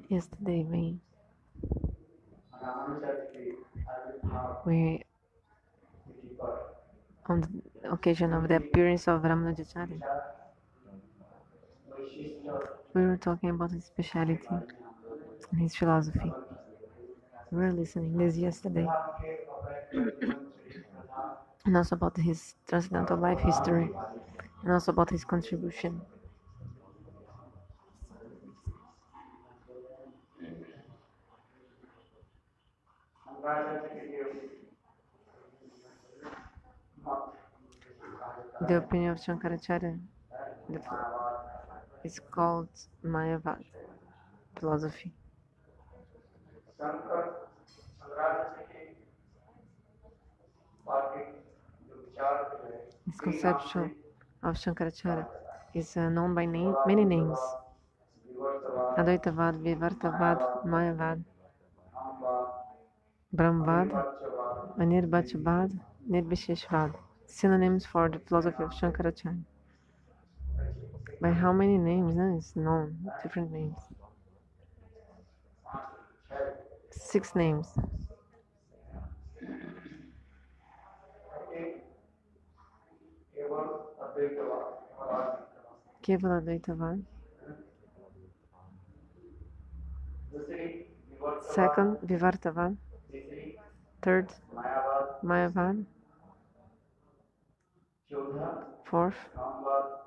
Yesterday, we on the occasion of the appearance of Ramanujacharya, we were talking about his speciality and his philosophy. We were listening this yesterday, and also about his transcendental life history, and also about his contribution. The opinion of Shankaracharya is called Mayavad philosophy. This conception of Shankaracharya is known by many names: Advaitavad, Vivartavad, Mayavad, Brahmavad, Anirbachavad, Nirvisheshvad, synonyms for the philosophy of Shankaracharya. By how many names? No, it's known, different names. 6 names. Kevala Advaitavad. Second, Vivartavad. Third, Mayavad. Fourth,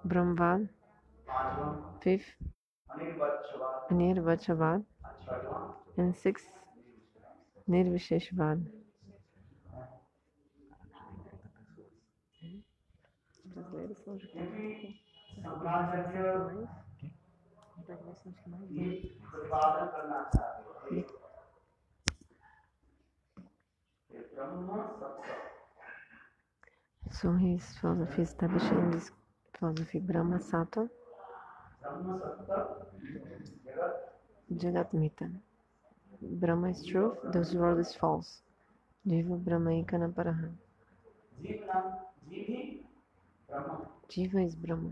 Brahmavad. Fifth, Anirvachavad. And sixth, Nirvisheshvad. So his philosophy establishing this philosophy Brahma Sattva Jagat Mita. Brahma is truth, this world is false. Jiva Brahmaikana Paraha. Jiva is Brahma.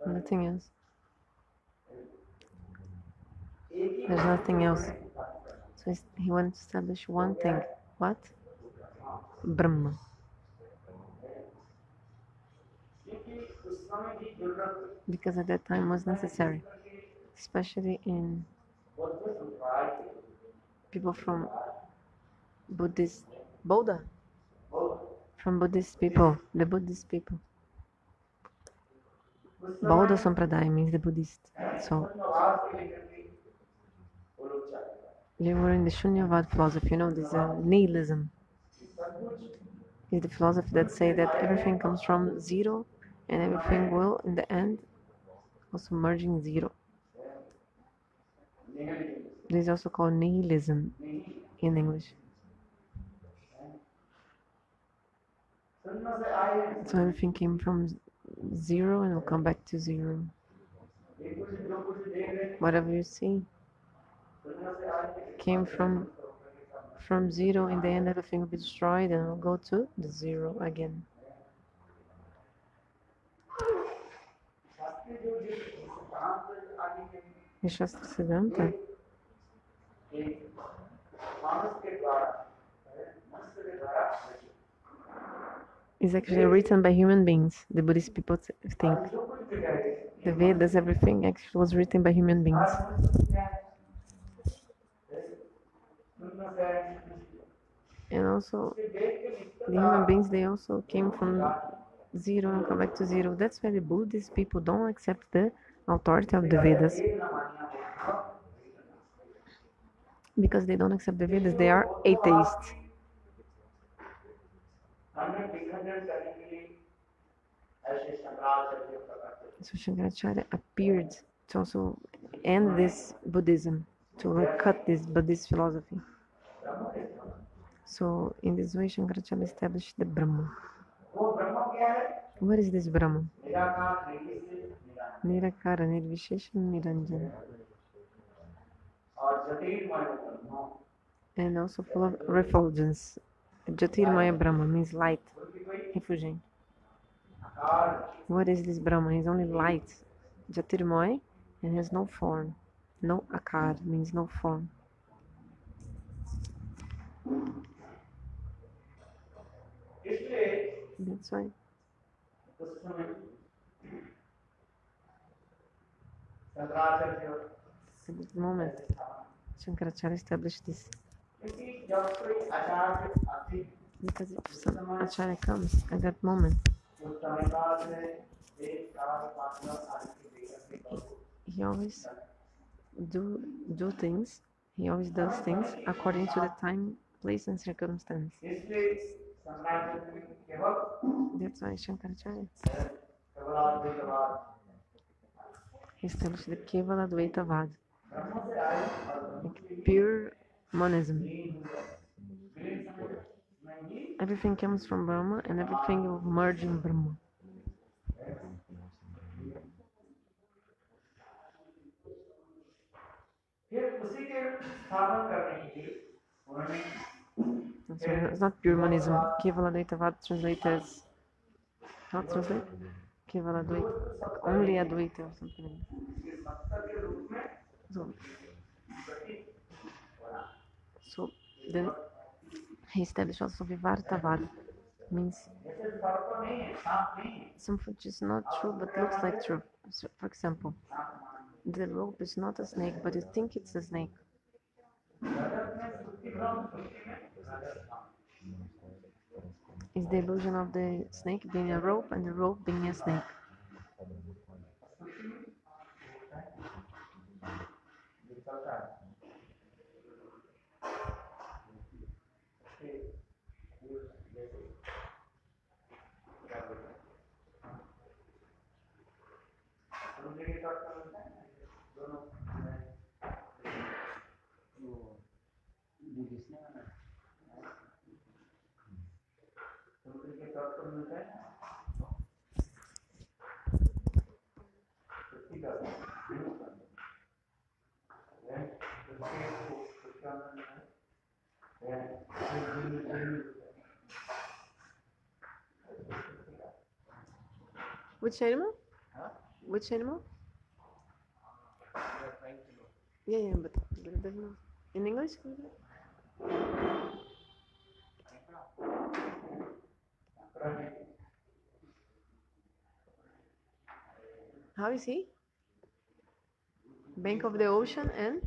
Nothing else. There's nothing else. So he wants to establish one thing. What? Brahma. Because at that time was necessary, especially in people from Buddha, from Buddhist people, the Buddhist people. Bauddha Sampradaya means the Buddhist. So they were in the Shunyavad philosophy, this nihilism. Is the philosophy that say that everything comes from zero and everything will, in the end, also merging zero. This is also called nihilism in English. So everything came from zero and will come back to zero. Whatever you see came from zero. In the end, everything will be destroyed and will go to the zero again. The Shastra Siddhanta is actually written by human beings. The Buddhist people think the Vedas, everything actually was written by human beings. And also, the human beings, they also came from zero and come back to zero. That's why the Buddhist people don't accept the authority of the Vedas. Because they don't accept the Vedas, they are atheists. So Shankaracharya appeared to also end this Buddhism, to cut this Buddhist philosophy. So in this way, Shankaracharya established the Brahma. What is this Brahma? Nirakara, Nirvishesha, Niranjana. And also full of refulgence. Jyotirmaya Brahma means light, effulgent. What is this Brahma? He's only light, Jyotirmaya, and has no form. No akar means no form. That's right. At this moment, Shankaracharya established this. Because if some Acharya comes at that moment, he always do things. He always does things according to the time, place, and circumstance. That's why Shankaracharya established the Kevala Dvaitavad, like pure monism. Everything comes from Brahma and everything will merge in Brahma. It's not pure monism. Kevala Dvaitavad translated as, how to translate? Kevala Dvaita, like only Advaita or something like that. So then he established also Vivartavad, means something which is not true but looks like true. So, for example, the rope is not a snake, but you think it's a snake. It's the illusion of the snake being a rope and the rope being a snake. Which animal? Which animal? Yeah, but in English? How is he? Bank of the ocean and?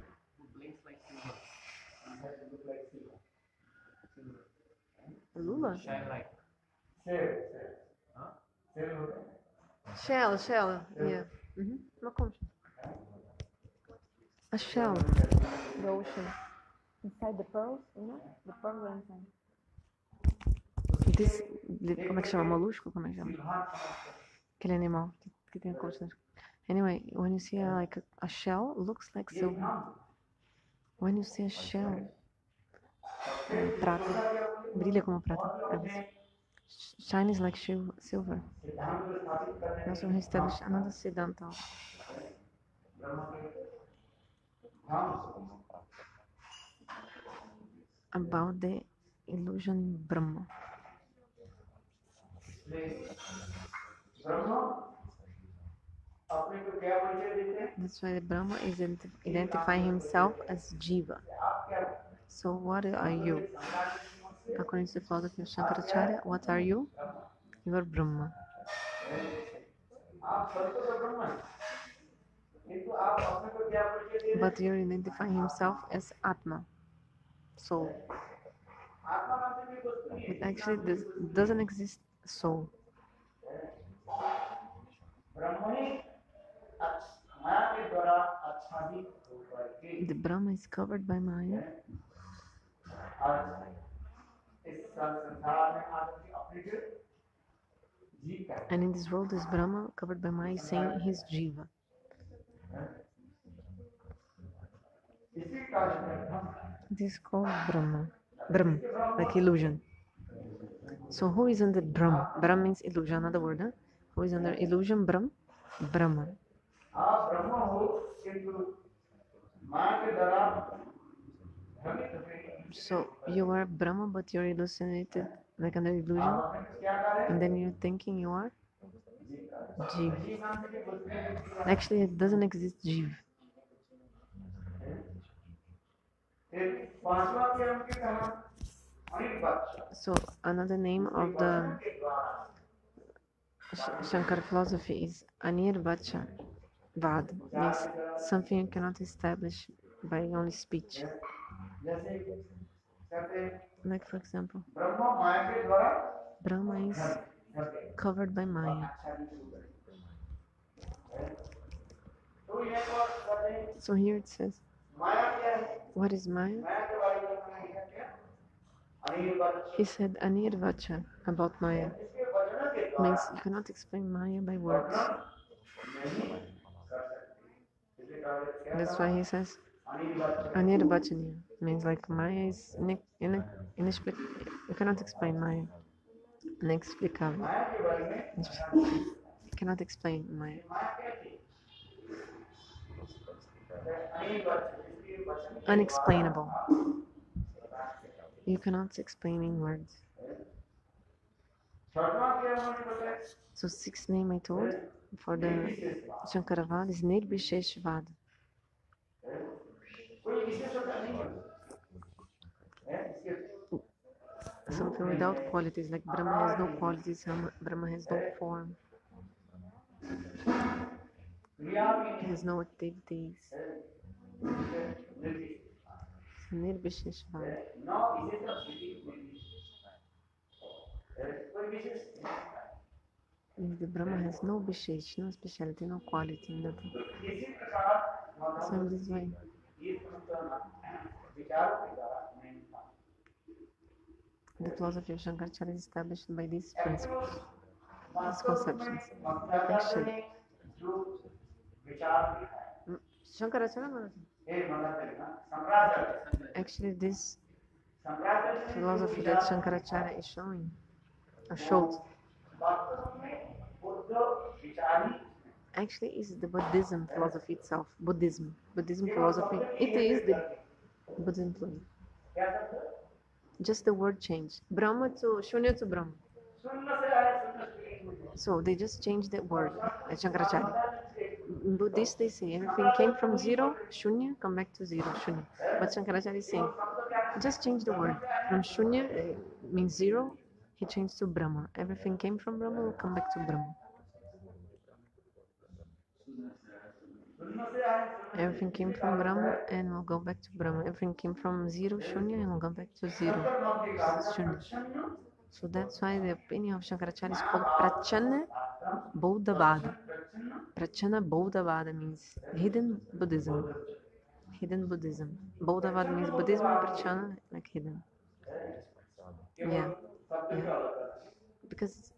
Lula? Shell, yeah. Uma concha. A shell, the ocean. Inside the pearls, you know? The pearls are inside. This, como é que chama? Molusco? Como é que chama? Aquele animal que tem a concha. Anyway, when you see a shell, looks like silver. When you see a shell, prata, brilha como prata. Shines like silver. Also, he established another Siddhanta about the illusion Brahma. That's why the Brahma is identifying himself as Jiva. So what are you? According to the philosophy of Shankaracharya, what are you? You are Brahma. But you're identifying himself as Atma, soul. But actually, this doesn't exist soul. The Brahma is covered by Maya. And in this world, this Brahma covered by Maya is saying he's Jiva. This is called Brahma. Brahm, like illusion. So who is under Brahm? Brahm means illusion, another word, huh? Who is under illusion? Brahm? Brahma. So you are Brahma, but you're hallucinated, like under illusion, and then you're thinking you are Jiv. Actually, it doesn't exist Jiv. So another name of the Shankara philosophy is Anirvacha Vad, means something you cannot establish by only speech. Like for example, Brahma is covered by Maya. So here it says, what is Maya? He said Anirvacha about Maya. Means you cannot explain Maya by words. That's why he says Anirvachaniya, means like Maya is inexplicable. You cannot explain Maya. Inexplicable. You cannot explain Maya. Unexplainable. You cannot explain in words. So sixth name I told for the Shankaravad is Nirbisheshvad. Something without qualities, like Brahma has no qualities, Brahma has no form. He has no activities. Nirbisheshvad. The Brahma has no Vishesh, no speciality, no quality, nothing. So in this way, the philosophy of Shankaracharya is established by these principles, these conceptions. Actually, Shankaracharya. Actually, this philosophy that Shankaracharya is showing, or showed, actually is the Buddhism philosophy itself. Buddhism philosophy. It is the Buddhism philosophy. Just the word change. Brahma to Shunya to Brahma. So they just changed that word at Shankaracharya. Buddhists, they say everything came from zero, Shunya, come back to zero, Shunya. But Shankaracharya is saying, just change the word. From Shunya means zero, he changed to Brahma. Everything came from Brahma, will come back to Brahma. Everything came from Brahma and will go back to Brahma. Everything came from zero, Shunya, and will go back to zero, Shunya. So that's why the opinion of Shankaracharya is called Prachana Bodhavada. Prachana Bodhavada means hidden Buddhism. Hidden Buddhism. Bodhavada means Buddhism, Prachana like hidden. Yeah. Because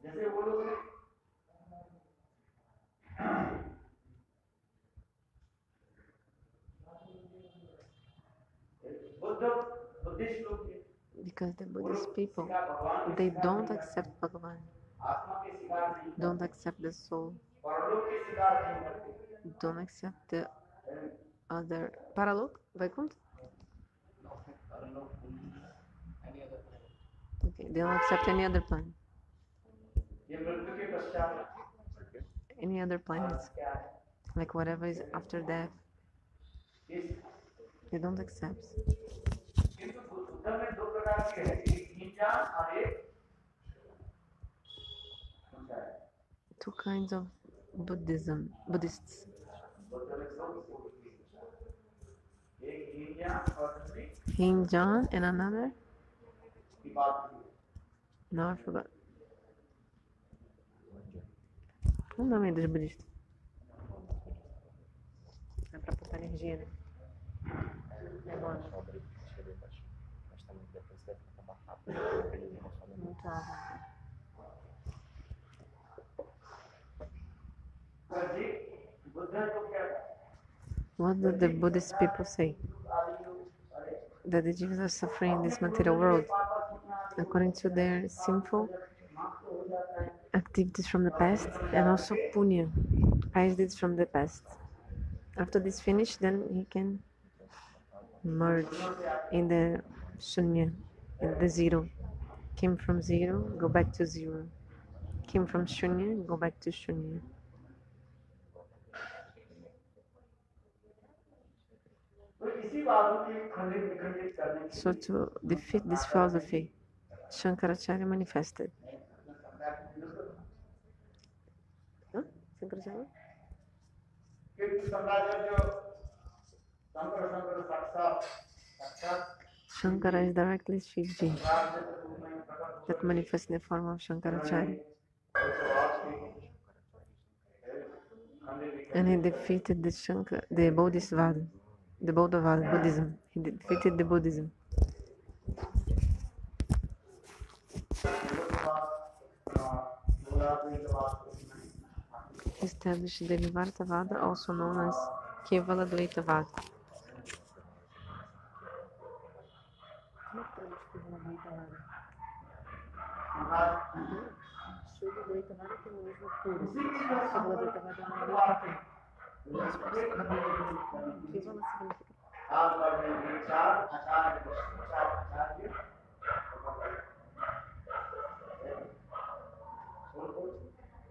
the Buddhist people, they don't accept Bhagavan, don't accept the soul, don't accept the other Paralok, Vaikuntha. Okay, they don't accept any other plan. Any other planets, like whatever is after death, they don't accept. Two kinds of Buddhists. Hinjan and another? No, I forgot. O nome dos budistas? É pra botar energia, né? É bom. Muito água. What do the Buddhist people say? That the Jews are suffering in this material world according to their sinful activities from the past and also punya, pious deeds from the past. After this finish, then he can merge in the shunya, in the zero. Came from zero, go back to zero. Came from shunya, go back to shunya. So to defeat this philosophy, Shankaracharya manifested. Huh? Shankaracharya? Shankara is directly Shivji that manifests in the form of Shankaracharya. And he defeated the Bodhisvada, the Bodhavada Buddhism. He defeated the Buddhism. He established the Nivartavada, also known as Kevala Dvaitavada.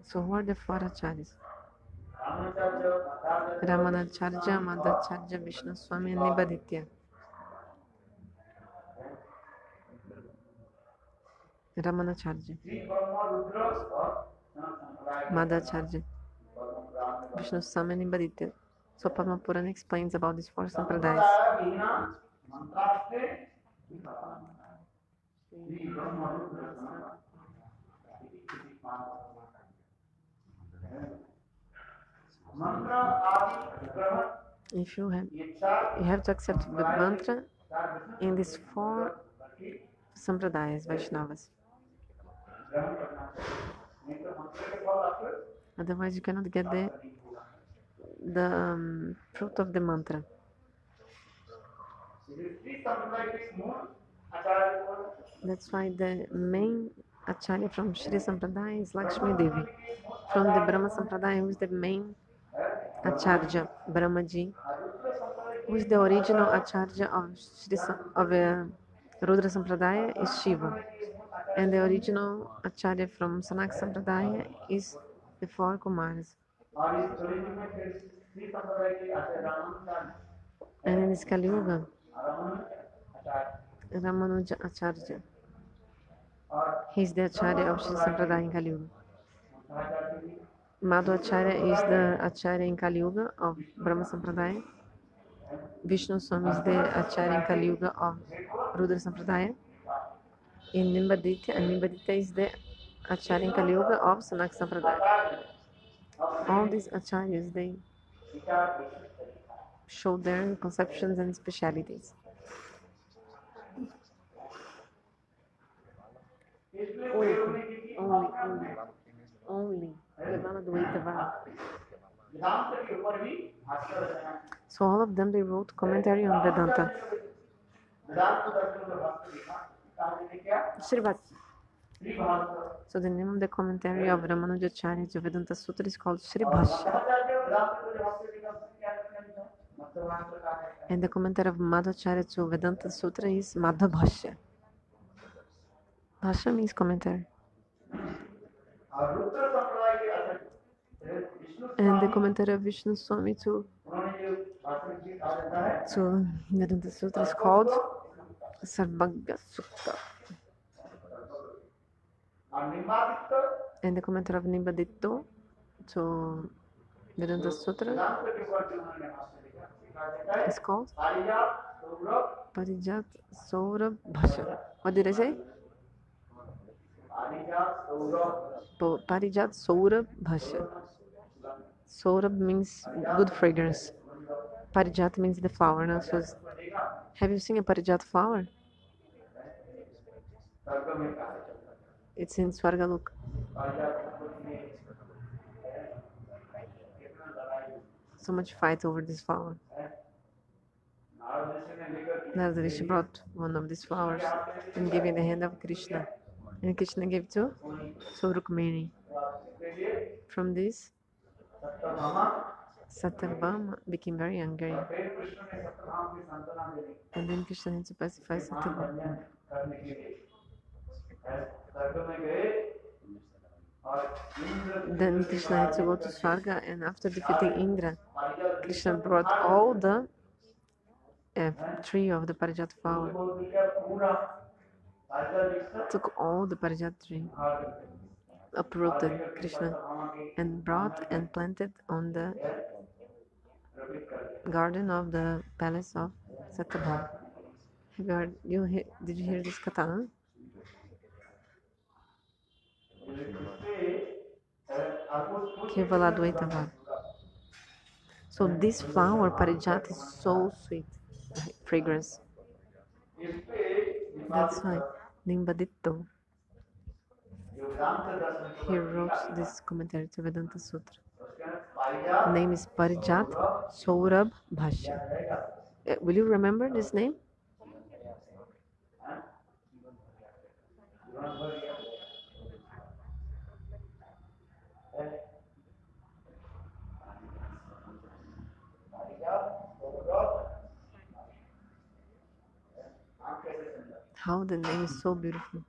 So who are the four acharyas? Ramanujacharya, Madhacharya, Vishnu Swami, and Nibaditya. Ramanujacharya, Madhacharya, Vishnu Swami, and Nibaditya. So Padma Purana explains about these four sampradayas. If you have to accept the mantra in these four sampradayas, Vaishnavas. Otherwise, you cannot get the the fruit of the mantra. That's why the main Acharya from Shri Sampradaya is Lakshmi Devi. From the Brahma Sampradaya, who is the main Acharya, Brahmaji, who is the original Acharya of Rudra Sampradaya, is Shiva. And the original Acharya from Sanak Sampradaya is the four Kumaras. And in this Kali Yuga, Ramanujacharya, he is the Acharya of Shri Sampradaya in Kali Yuga. Madhvacharya is the Acharya in Kali Yuga of Brahma Sampradaya. Vishnu Swami is the Acharya in Kali Yuga of Rudra Sampradaya. In Nimbaditya, and Nimbaditya is the Acharya in Kali Yuga of Sanak Sampradaya. All these Acharyas, they show their conceptions and specialities. Only the Vana Dvaita Vana. So all of them, they wrote commentary on Vedanta. So the name of the commentary of Ramanujacharya to Vedanta Sutra is called Shri Bhashya. And the commentary of Madhvacharya to Vedanta Sutra is Madhva Bhashya. Bhashya means commentary. And the commentary of Vishnu Swami to Vedanta Sutra is called Sarvagya Sukta. And the commentary of Nimbaditya to Vedanta Sutra is called Parijat Saurabh Bhashya. What did I say? Parijat Saurabh Bhashya. Saurabh means good fragrance. Parijat means the flower. No? So have you seen a Parijat flower? It's in Swargalok. So much fight over this flower. Narada Rishi brought one of these flowers and gave it in the hand of Krishna. And Krishna gave to Rukmini. From this, Satyabhama became very angry. And then Krishna had to pacify Satyabhama. Then Krishna had to go to Swarga, and after defeating Indra, Krishna brought all the tree of the Parijat flower. Took all the Parijat tree, uprooted Krishna, and brought and planted on the garden of the palace of Satyabhama. Did you hear this katana? Kevaladvaitavad. So this flower, Parijat, is so sweet, fragrance. That's why Nimbaditya, he wrote this commentary to Vedanta Sutra. Name is Parijat Saurabh Bhashya. Will you remember this name? How the name is so beautiful.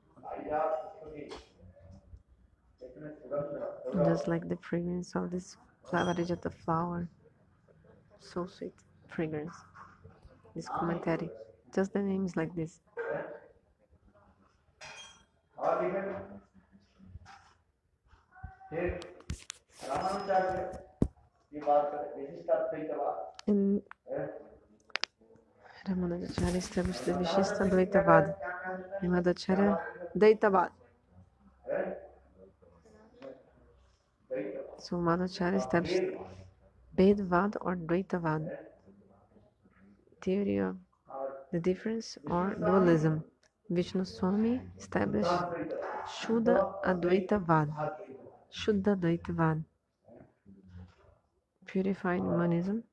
Just like the fragrance of this Parijata flower. So sweet fragrance. This commentary. Just the name is like this. And Ramanujacharya established the Vishishta Dvaitavad. And Madhvacharya Dvaitavad. So Madhvacharya established Bhedavad or Dvaitavad, theory of the difference or dualism. Vishnu Swami established Shuddha Advaitavad, Shuddha Advaitavad, purified monism,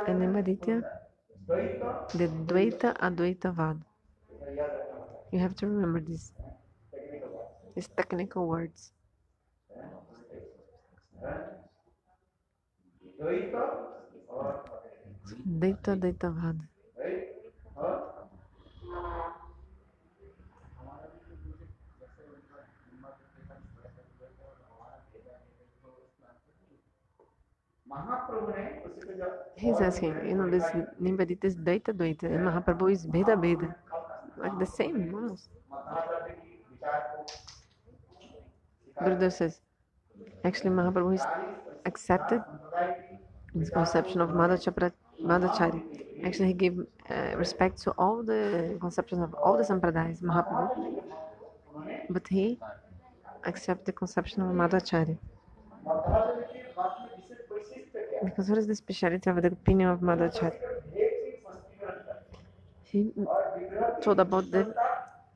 and Nimbaditya, the Dvaita Advaita Vad. You have to remember these technical words. Dvaita Advaita Vad. He's asking, this Nimbadita is Dvaita Dvaita, and Mahaprabhu is Bheda Bheda. Like the same, almost. Gurudev says, actually Mahaprabhu is accepted his conception of Madhacharya. Actually, he gave respect to all the conceptions of all the sampradayas, Mahaprabhu. But he accepted the conception of Madhacharya. Because what is the speciality of the opinion of Madhacharya? He told about the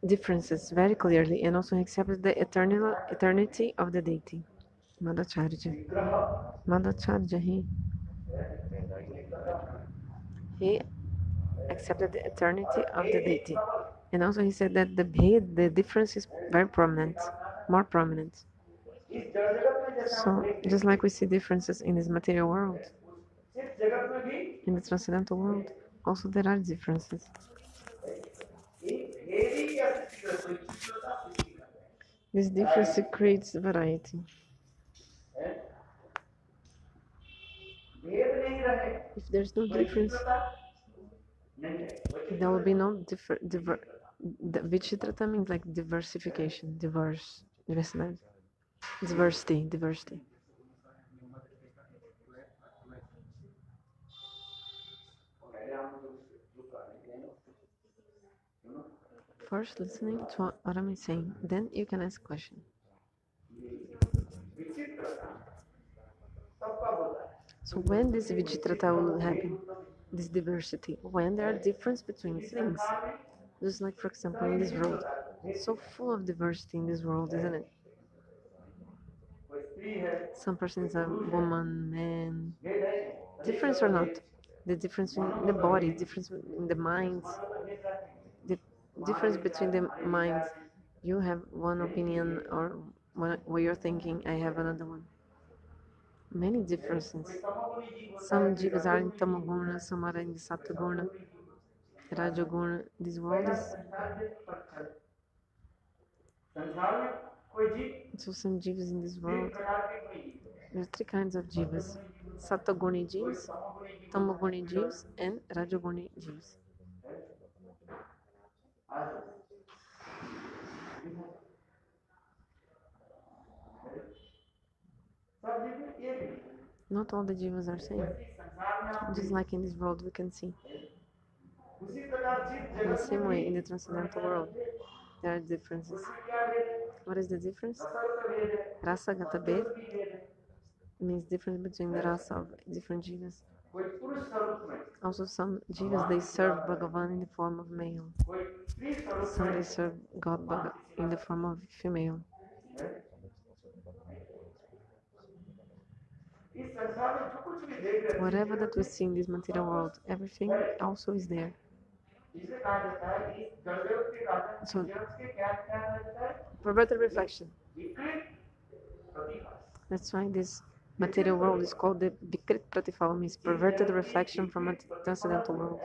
differences very clearly, and also he accepted the eternity of the deity. Madhacharya, he accepted the eternity of the deity. And also he said that the difference is very prominent, more prominent. So just like we see differences in this material world, in the transcendental world, also there are differences. This difference creates variety. If there's no difference, there will be no Vichitrata means like diversification, diversity. First listening to what I'm saying, then you can ask a question. So when this Vichitrata will happen, this diversity, when there are differences between things, just like for example in this world, it's so full of diversity in this world, isn't it? Some person is a woman, man, difference or not, the difference in the body, difference in the minds, the difference between the minds. You have one opinion or one way you're thinking, I have another one. Many differences. Some jivas are in tamoguna, some are in satoguna, rajoguna. This world is. So some jivas in this world. There are three kinds of jivas: satoguni jivas, tamoguni jivas, and rajoguni jivas. Not all the jivas are same. Just like in this world we can see. In the same way, in the transcendental world, there are differences. What is the difference? Rasa gata bed means difference between the rasa of different jivas. Also, some jivas they serve Bhagavan in the form of male. Some they serve God in the form of female. Whatever that we see in this material world, everything also is there. So, perverted reflection. That's why this material world is called the Vikrit Pratifala, means perverted reflection from a transcendental world.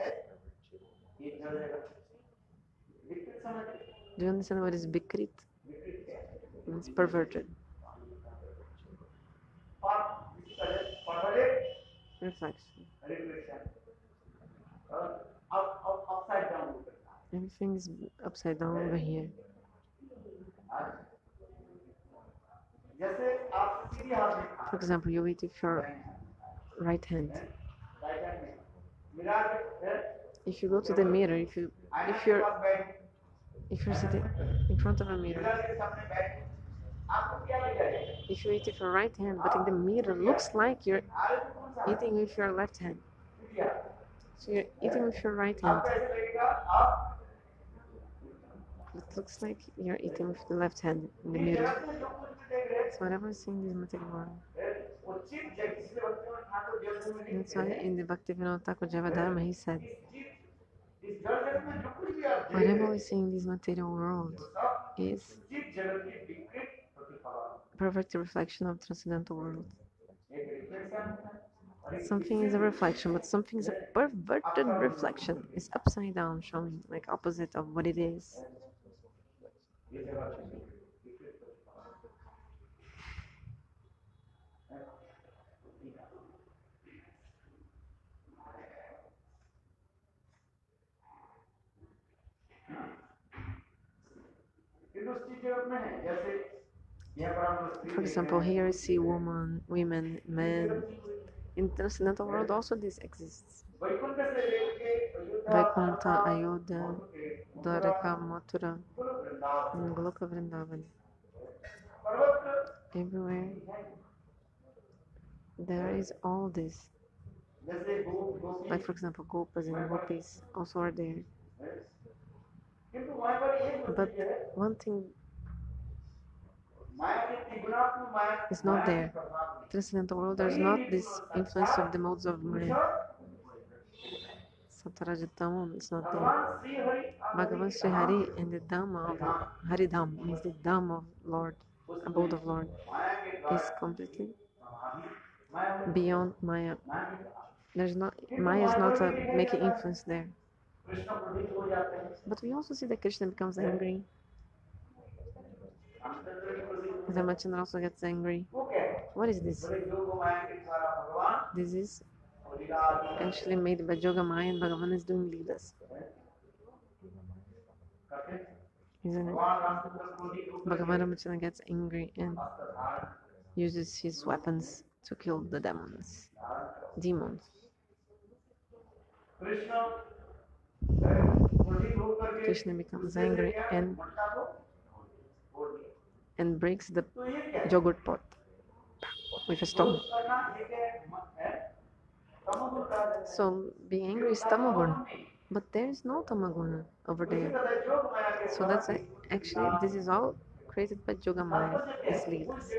Do you understand what is Vikrit? It means perverted. Reflection. Everything is upside down over here. For example, you eat with your right hand. If you go to the mirror, if you're sitting in front of a mirror, if you eat with your right hand, but in the mirror looks like you're eating with your left hand. So you're eating with your right hand. It looks like you're eating with the left hand in the mirror. So whatever is in this material world. That's why in the Bhaktivinoda Thakur Javadharma he said, whatever we see in this material world is perfect reflection of transcendental world. Something is a reflection, but something is a perverted reflection. It's upside down, showing like opposite of what it is. For example, here I see women, men. In the transcendental world also this exists. Vaikuntha, Ayodhya, Dwaraka, Mathura, and Goloka Vrindavan. Everywhere there is all this. Like for example, Gopas and Gopis also are there. But one thing is not there. Transcendental world, there's not this influence of the modes of Maya. Satarajatama is not there. Bhagavan Sri Hari and the Dhamma of Haridham means the Dham of Lord, abode of Lord, is completely beyond Maya. There's not Maya is not making influence there. But we also see that Krishna becomes angry. Ramachandra also gets angry. What is this? This is actually made by Jogamaya, and Bhagavan is doing leelas. Isn't it? Bhagavan Ramachandra gets angry and uses his weapons to kill the demons. Krishna becomes angry and breaks the yogurt pot with a stone. So being angry is tamaguna, but there is no tamaguna over there. So that's actually this is all created by Jogamaya. This leads.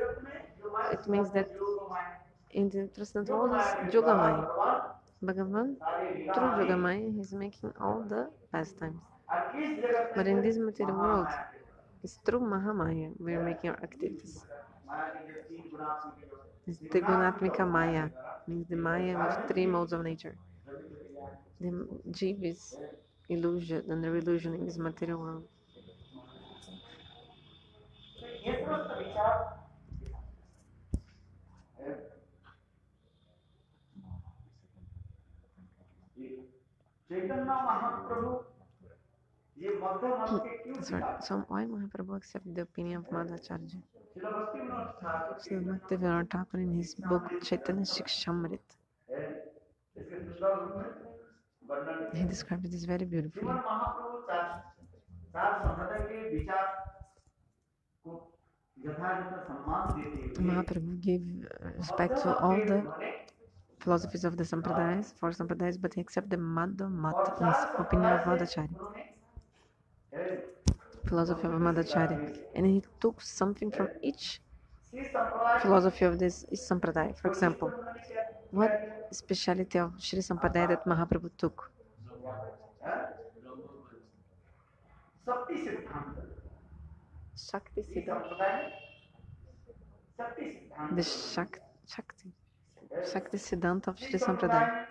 It means that in the transcendental world is Jogamaya. Bhagavan through Jogamaya is making all the pastimes. But in this material world, it's through Mahamaya we're making our activities. It's Trigunatmika Maya, means the Maya with three modes of nature. The Jeev is illusion and the illusion in this material world. Sorry. So why Mahaprabhu accepted the opinion of Madhacharya? Srila Bhaktivinoda Thakur in his book Chaitanya Shikshamrit, he described this very beautifully. Mahaprabhu gave respect to all the philosophies of the Sampradayas, four Sampradayas, but he accepted the Madhva Mat, means opinion of Madhacharya, philosophy of Madhacharya, and he took something from each philosophy of this Sampradaya. For example, what speciality of Shri Sampradaya that Mahaprabhu took? Shakti Siddhanta. The Shakti Siddhanta of Shri Sampradaya.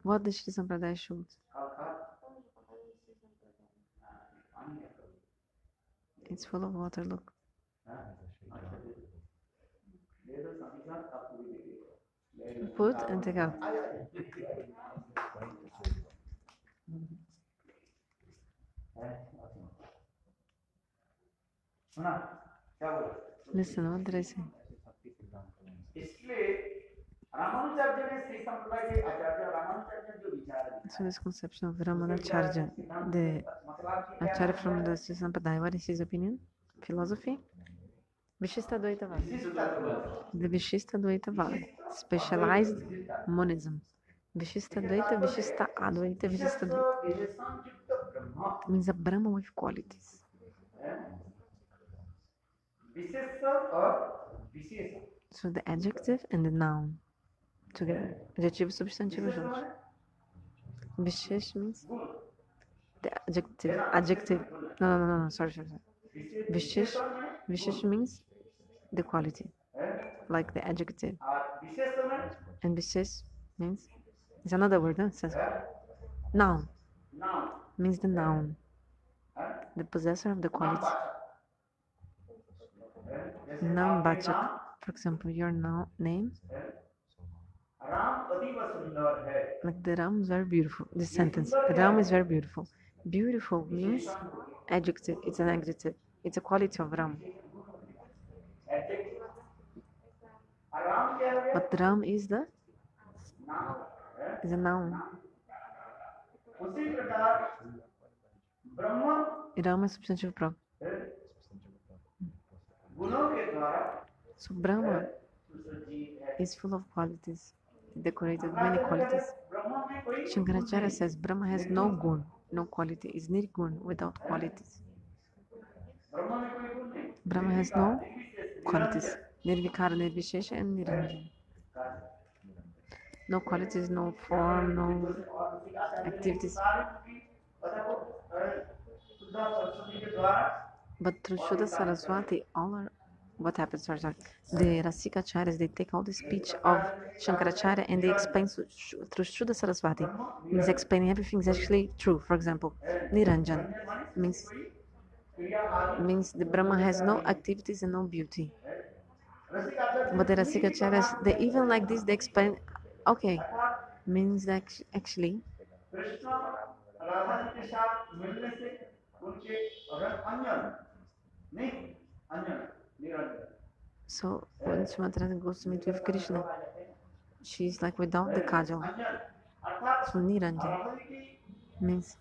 What the Shri Sampradaya showed? It's full of water, look. Put and take out. Listen, what did I say? So this conception of Ramanujacharya, the Acharya from the Sri Sampradaya, what is his opinion? Philosophy? Vishistadvaita Vada. The Vishistadvaita Vada, specialized monism. Vishistadvaita, Vishista Advaita, Vishistadvaita. Means a Brahma with qualities. So the adjective and the noun together. Adjetivo e substantivo juntos. Vishesh means the adjective. Adjective. No. Sorry. Vishesh. Vishesh means the quality, like the adjective. And vishesh means it's another word. Huh? It says noun means the noun, the possessor of the quality. Noun bachak. For example, your name. Like the Ram is very beautiful. This sentence. Ram is very beautiful. Beautiful means adjective. It's an adjective. It's a quality of Ram. But Ram is a noun. Ram is substantivo próprio. So Brahma is full of qualities, decorated with many qualities. Shankaracharya says Brahma has no gun, no quality, is nirgun, without qualities. Brahma has no qualities, nirvikara, nirvishesha, and niranjana. No qualities, no form, no activities. But through Shuddha Saraswati, all are what happens, sorry. The Rasikacharyas, they take all the speech of Shankaracharya and they explain through Shuddha Saraswati. Means explaining everything is actually true. For example, Niranjan means the Brahma has no activities and no beauty. But the Rasikacharyas, they even like this, they explain, okay, means that actually so when Srimadhi goes to meet with Krishna, she's like without the kajal. So Niranjan means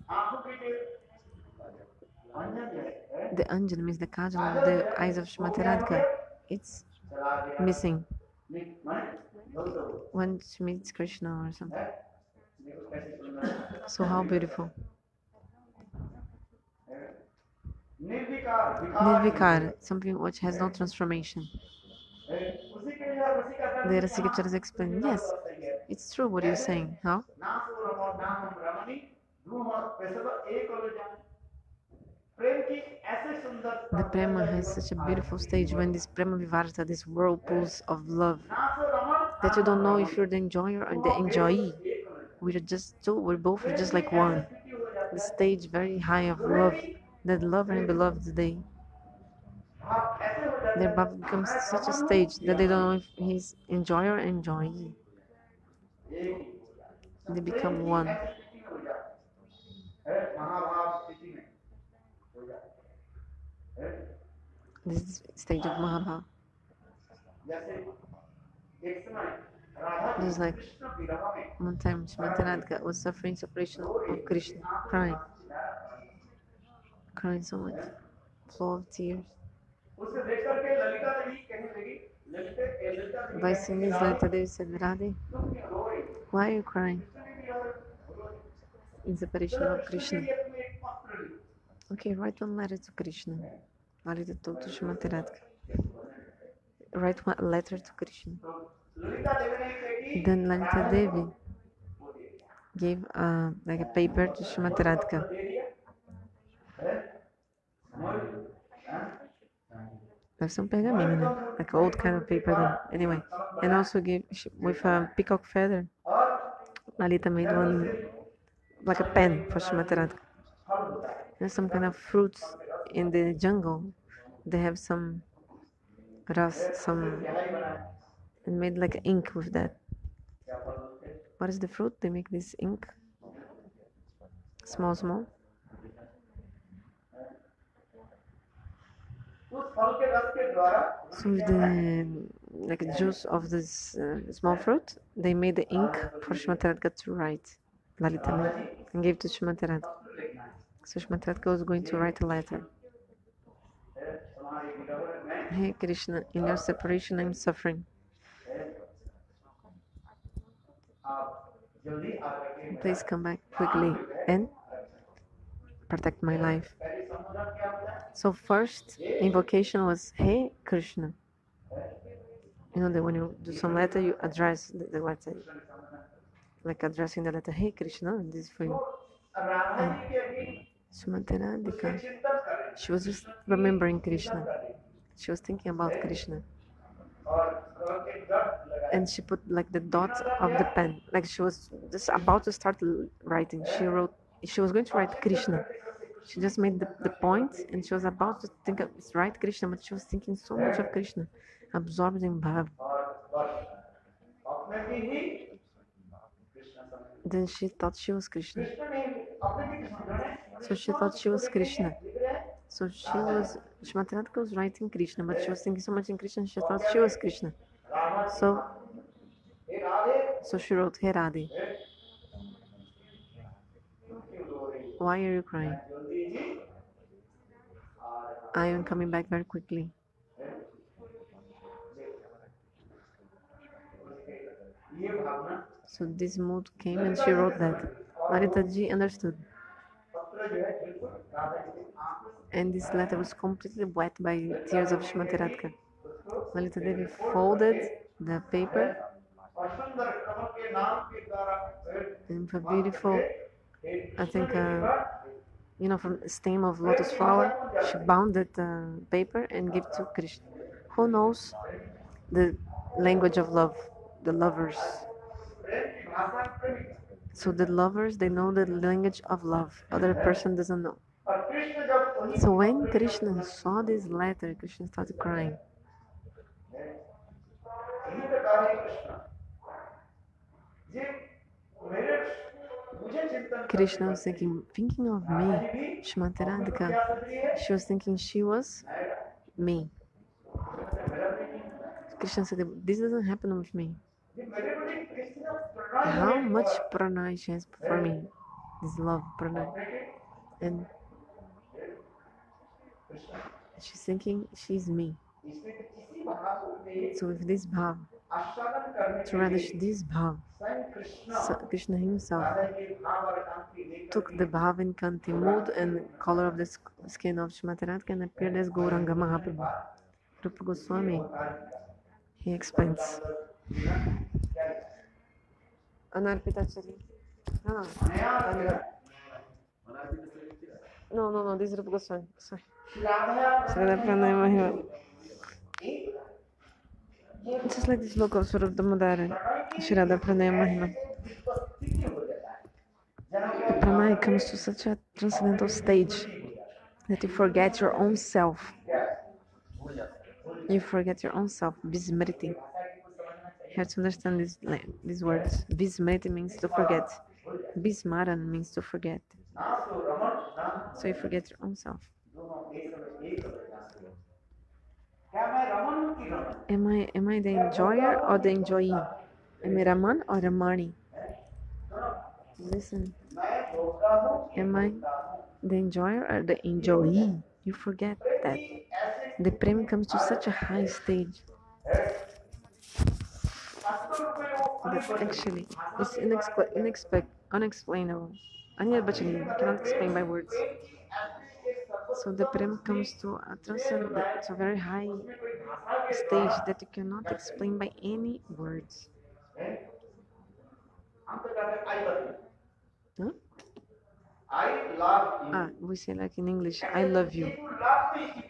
the Anjan means the kajal of the eyes of Srimati Radhika. It's missing when she meets Krishna or something. So how beautiful. Nirvikar, something which has no transformation. The Rasikacharya explain, yes, it's true what you're saying. How? The prema has such a beautiful stage when this prema vivarta, these whirlpools of love, that you don't know if you're the enjoyer or the enjoyee. We're both just like one. The stage very high of love, that lover and beloved their bhav becomes such a stage that they don't know if he's enjoyer or enjoyee. They become one. This is stage of Mahabhav. Just like one time Srimati Radhika was suffering separation of Krishna, crying so much, full of tears. By seeing this, Lalita Devi said, Radhe, why are you crying? In separation of Krishna. Okay, write one letter to Krishna. Lalita told to Srimati Radhika. Write one letter to Krishna. Then Lalita Devi gave like a paper to Srimati Radhika. Like some pergamino, like old kind of paper then. Anyway, and also gave with a peacock feather. Lalita made one like a pen for Srimati Radhika. And some kind of fruits in the jungle. They have some ras, and made like ink with that. What is the fruit? They make this ink. Small. So with the like juice of this small fruit, they made the ink for Srimati Radhika to write. Lalita made and gave to Srimati Radhika. So Srimati Radhika was going to write a letter. Hey Krishna, in your separation I'm suffering. Please come back quickly and protect my life. So first invocation was, hey Krishna. You know that when you do some letter, you address the letter, like addressing the letter, hey Krishna, this is for you. And Srimati Radhika, she was just remembering Krishna. She was thinking about Krishna. And she put like the dots of the pen, like she was just about to start writing. She was going to write Krishna. She just made the point and she was about to think of write Krishna, but she was thinking so much of Krishna, absorbed in Bhav. Then she thought she was Krishna. So she thought she was Krishna. So Shrimati Radhika was writing Krishna, but she was thinking so much in Krishna, she thought she was Krishna. So she wrote, Hey Radhe, why are you crying? I am coming back very quickly. So this mood came and she wrote that. Lalita ji understood. And this letter was completely wet by tears of Shrimati Radhika. Lalita Devi folded the paper and with a beautiful, I think, from a stem of lotus flower, she bound that paper and gave to Krishna. Who knows the language of love? The lovers. So the lovers, they know the language of love. Other person doesn't know. So when Krishna saw this letter, Krishna started crying. Krishna was thinking of me, Shrimati Radhika. She was thinking she was me. Krishna said, this doesn't happen with me. How much pranay she has for me, this love pranay. And she's thinking she's me. So with this bhav, to relish this bhav, Krishna himself took the bhav and kanti, mood and color of the skin of Shrimati Radhika and appeared as Gauranga Mahaprabhu. Rupa Goswami, he explains. Anarpita Chali. No, this is Rupa Goswami. Sorry. Just like this look of Swarup Damodara, Shirada Pranaya Mahima. Pranay comes to such a transcendental stage that you forget your own self. You forget your own self. Vismriti. You have to understand these words. Vismriti means to forget. Vismaran means to forget. So you forget your own self. Am I the enjoyer or the enjoyee? Am I Raman or Ramani? Listen. Am I the enjoyer or the enjoyee? You forget that. The prem comes to such a high stage that actually is unexplainable. Anirbachani, cannot explain by words. So the prem comes to a very high stage that you cannot explain by any words. Huh? We say like in English, I love you.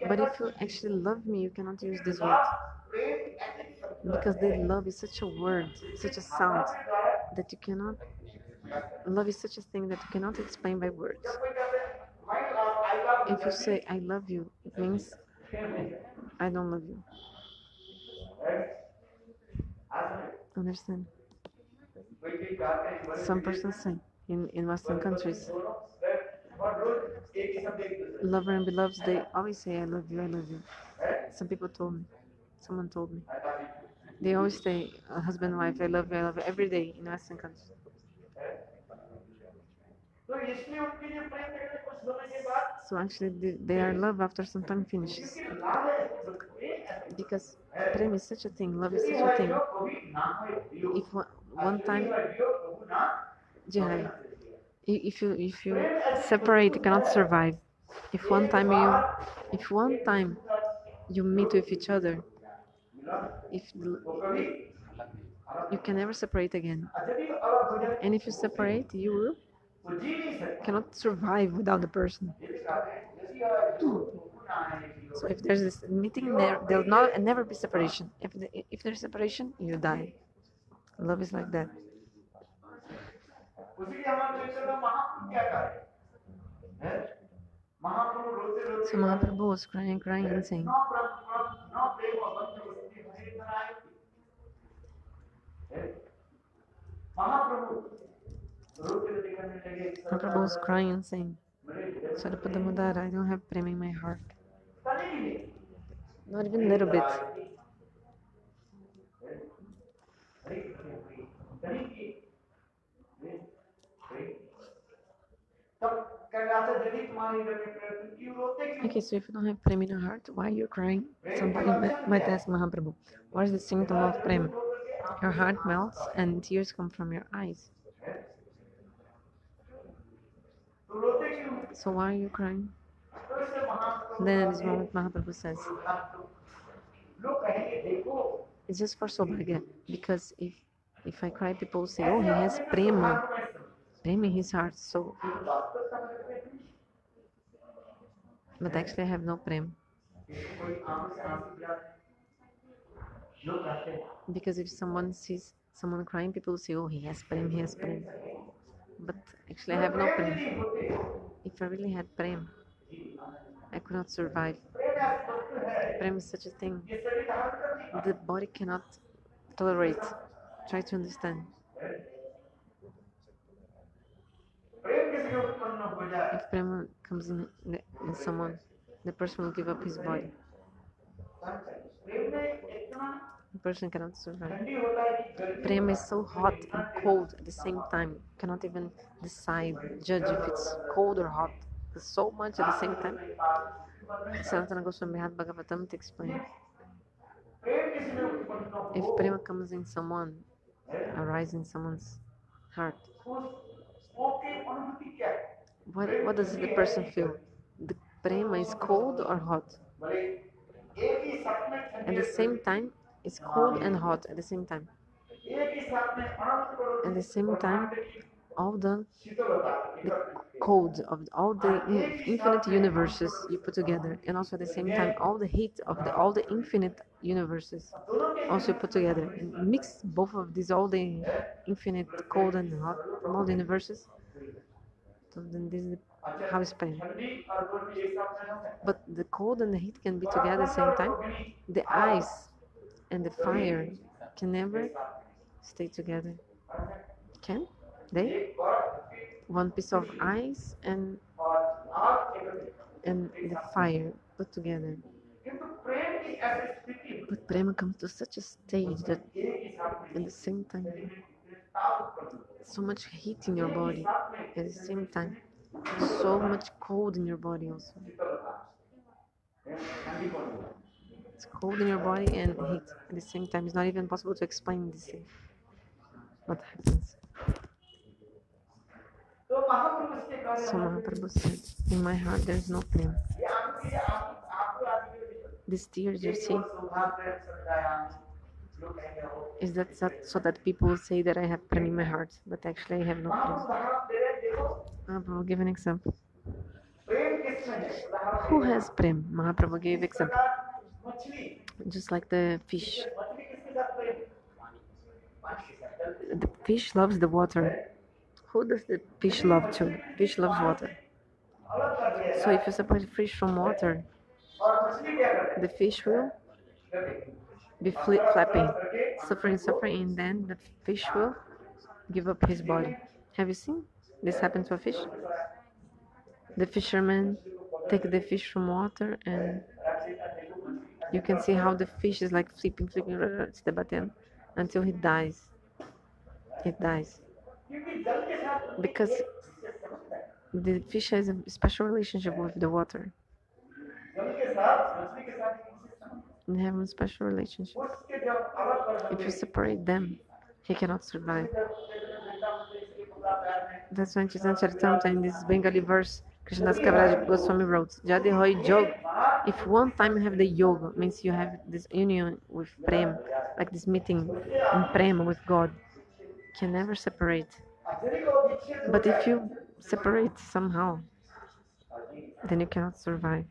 But if you actually love me, you cannot use this word. Because the love is such a word, such a sound, that you cannot, love is such a thing that you cannot explain by words. If you say, I love you, it means I don't love you. Understand? Some persons say in Western countries, lover and beloved, they always say, I love you, I love you. Someone told me. They always say, husband and wife, I love you, every day in Western countries. So actually, their love after some time finishes. Because prem is such a thing, love is such a thing. If one time, if you separate, you cannot survive. If one time you meet with each other, you can never separate again. And if you separate, you cannot survive without the person. So if there's this meeting, there'll not never be separation. If there's separation, you die. Love is like that. So Mahaprabhu was crying and saying, Mahaprabhu was crying and saying, Sarapadamodara, I don't have prema in my heart. Not even a little bit. Okay, so if you don't have prema in your heart, why are you crying? Somebody might ask Mahaprabhu, what is the symptom of prema? Your heart melts and tears come from your eyes. So why are you crying? Then at this moment Mahaprabhu says, it's just for Sobhagya, because if I cry, people say, oh, he has prema in his heart, so. But actually I have no prema. Because if someone sees someone crying, people say, oh, he has prema. But actually I have no prema. If I really had prema, I could not survive. Prema is such a thing the body cannot tolerate. Try to understand. If prema comes in someone, the person will give up his body. The person cannot survive. Prema is so hot and cold at the same time. Cannot even judge if it's cold or hot. It's so much at the same time. Sanatana Goswami Bhagavatam to explain. If prema comes in someone, arises in someone's heart, what does the person feel? The prema is cold or hot? At the same time, it's cold and hot at the same time. At the same time, all the cold of all the infinite universes you put together, and also at the same time all the heat of all the infinite universes also put together, and mix both of these, all the infinite cold and hot from all the universes. So then this is how it's prema. But the cold and the heat can be together at the same time. The ice and the fire can never stay together. Can they? One piece of ice and the fire put together. But prema comes to such a stage that at the same time, so much heat in your body, at the same time, so much cold in your body also. It's cold in your body and heat at the same time. It's not even possible to explain this thing. What happens? So Mahaprabhu said, in my heart there is no prema. These tears you see, is that so that people will say that I have prema in my heart, but actually I have no prema. Mahaprabhu gave an example. Who has prema? Mahaprabhu gave example. Just like the fish. The fish loves the water. Who does the fish love to? Fish loves water. So if you separate fish from water, the fish will be flapping, suffering, and then the fish will give up his body. Have you seen this happen to a fish? The fisherman take the fish from water, and you can see how the fish is like flipping, until he dies. It dies. Because the fish has a special relationship with the water. They have a special relationship. If you separate them, he cannot survive. That's why in Chaitanya Charitamrita, in this Bengali verse, Krishnadas Kaviraj Goswami wrote, Jadi hoi jog If one time you have the yoga, means you have this union with Prem, like this meeting in Prema with God, can never separate. But if you separate somehow, then you cannot survive.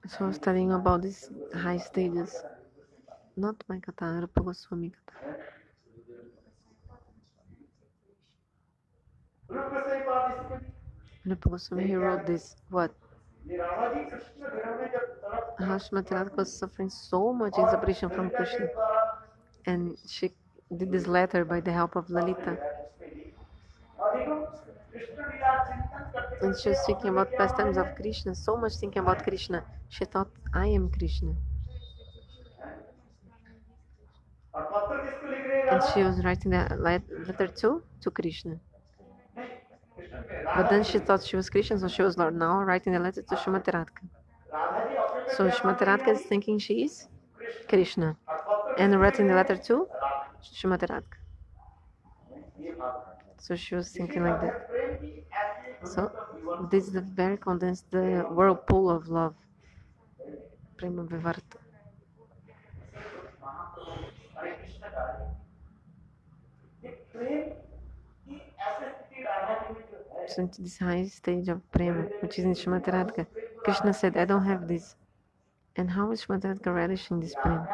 So studying about these high stages, not my kata, Rupa Goswami kata. Rupa Goswami, he wrote this, what? How Shrimati Radhika was suffering so much in separation from Krishna. And she did this letter by the help of Lalita. And she was thinking about pastimes of Krishna, so much thinking about Krishna. She thought, I am Krishna. And she was writing that letter to Krishna. But then she thought she was Krishna, so she was now writing the letter to Shrimati Radhika. So Shrimati Radhika is thinking she is Krishna, and writing the letter to Shrimati Radhika. So she was thinking like that. So this is the very condensed the whirlpool of love. Prema Vivarta. So into this high stage of prema, which is in Shrimati Radhika, Krishna said, I don't have this. And how is Shrimati Radhika relishing this prema?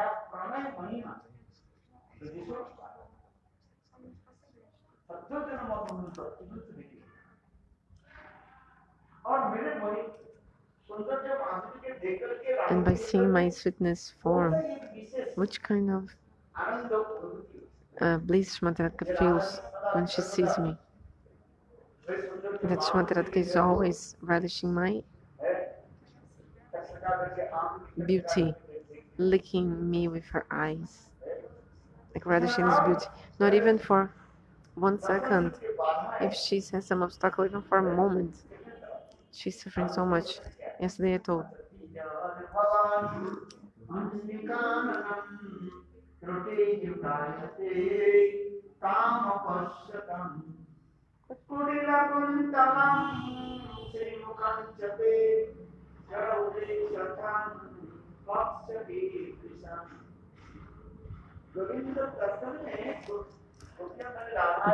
And by seeing my sweetness form, which kind of bliss Shrimati Radhika feels when she sees me? That Shrimati Radhika is always relishing my beauty, licking me with her eyes, like relishing this beauty. Not even for 1 second. If she has some obstacle, even for a moment, she's suffering so much. Yesterday I told.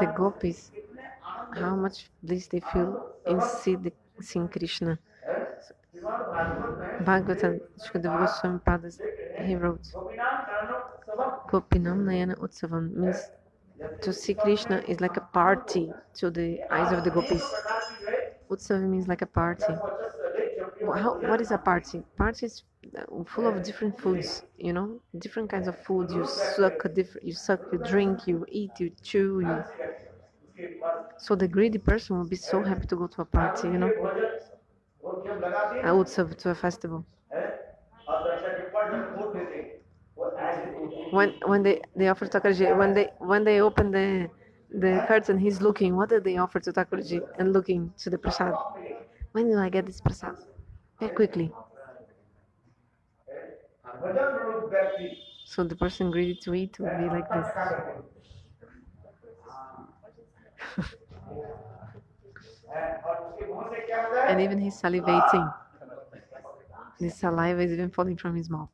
The gopis, how much bliss they feel in seeing Krishna. Bhagavatam, Shukadeva Goswami Padas, he wrote, Gopinam Nayana Utsavam means to see Krishna is like a party to the eyes of the gopis. Utsavam means like a party. What is a party? Party is full of different foods, different kinds of food. You suck, you drink, you eat, you chew. So the greedy person will be so happy to go to a party, a utsav, to a festival. When they offer Thakurji, when they open the curtain, he's looking. What did they offer to Thakurji? And looking to the prasad. When will I get this prasad? Very quickly. So the person greedy to eat will be like this. And even he's salivating. The saliva is even falling from his mouth.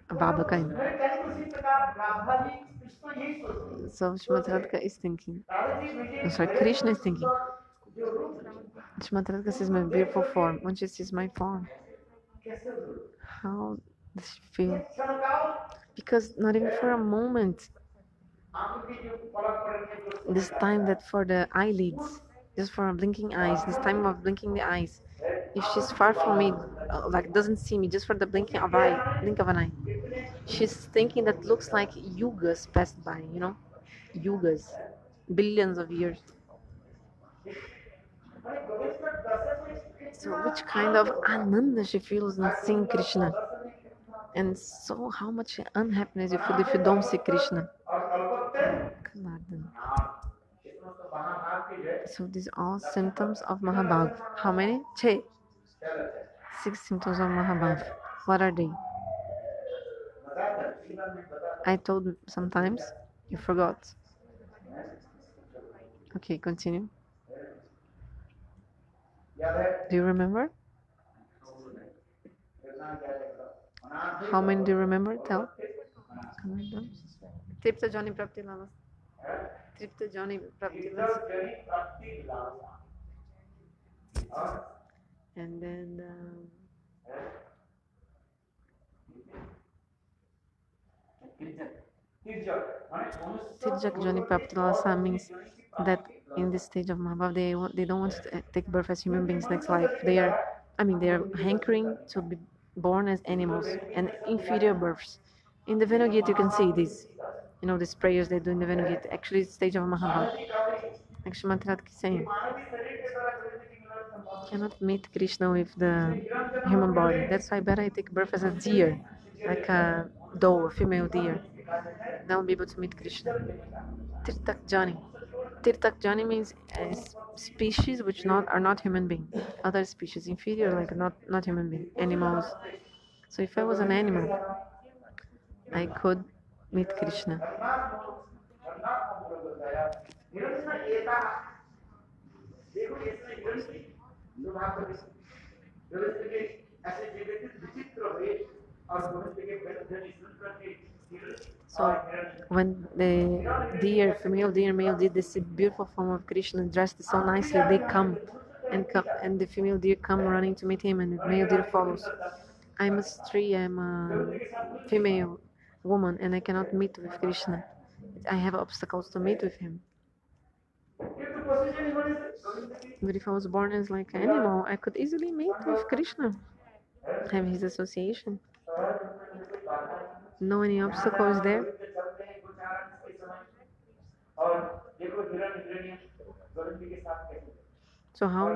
A baba kind. So Shrimati Radhika is thinking. I'm sorry, Krishna is thinking. Shrimati Radhika sees my beautiful form. When she sees my form, how does she feel? Because not even for a moment, this time that for the eyelids, just for blinking eyes, this time of blinking the eyes, if she's far from me, like doesn't see me, just for the blink of an eye, she's thinking that looks like yugas passed by, yugas, billions of years. So which kind of ananda she feels in seeing Krishna, and so how much unhappiness you feel if you don't see Krishna. So these are all symptoms of Mahabhav. How many? 6. 6 symptoms of Mahabhav. What are they? I told sometimes. You forgot. Okay, continue. Do you remember? How many do you remember? Tell. Tripta Jani Prapti Lalas. Tripta Jani Prapti Lalas. And then Tirjak Jani Prapti Lalasa means that in this stage of Mahabhav, they don't want to take birth as human beings next life. They are hankering to be born as animals and inferior births. In the Venugita, you can see this. You know, these prayers they do in the Venugita. Actually, it's stage of Mahabhav. Actually, Mathura is saying, cannot meet Krishna with the human body. That's why better I take birth as a deer, like a doe, a female deer. Then I'll be able to meet Krishna. Tirtak Jani. Tirtak Jani means species which are not human being. Other species, inferior, like not human being. Animals. So if I was an animal, I could meet Krishna. So when the deer, female deer, male deer, this beautiful form of Krishna dressed so nicely, they come, and the female deer come running to meet him, and the male deer follows. I'm a tree, I'm a female woman, and I cannot meet with Krishna. I have obstacles to meet with him. But if I was born as like an animal, I could easily meet with Krishna, have his association. No any obstacles there. So how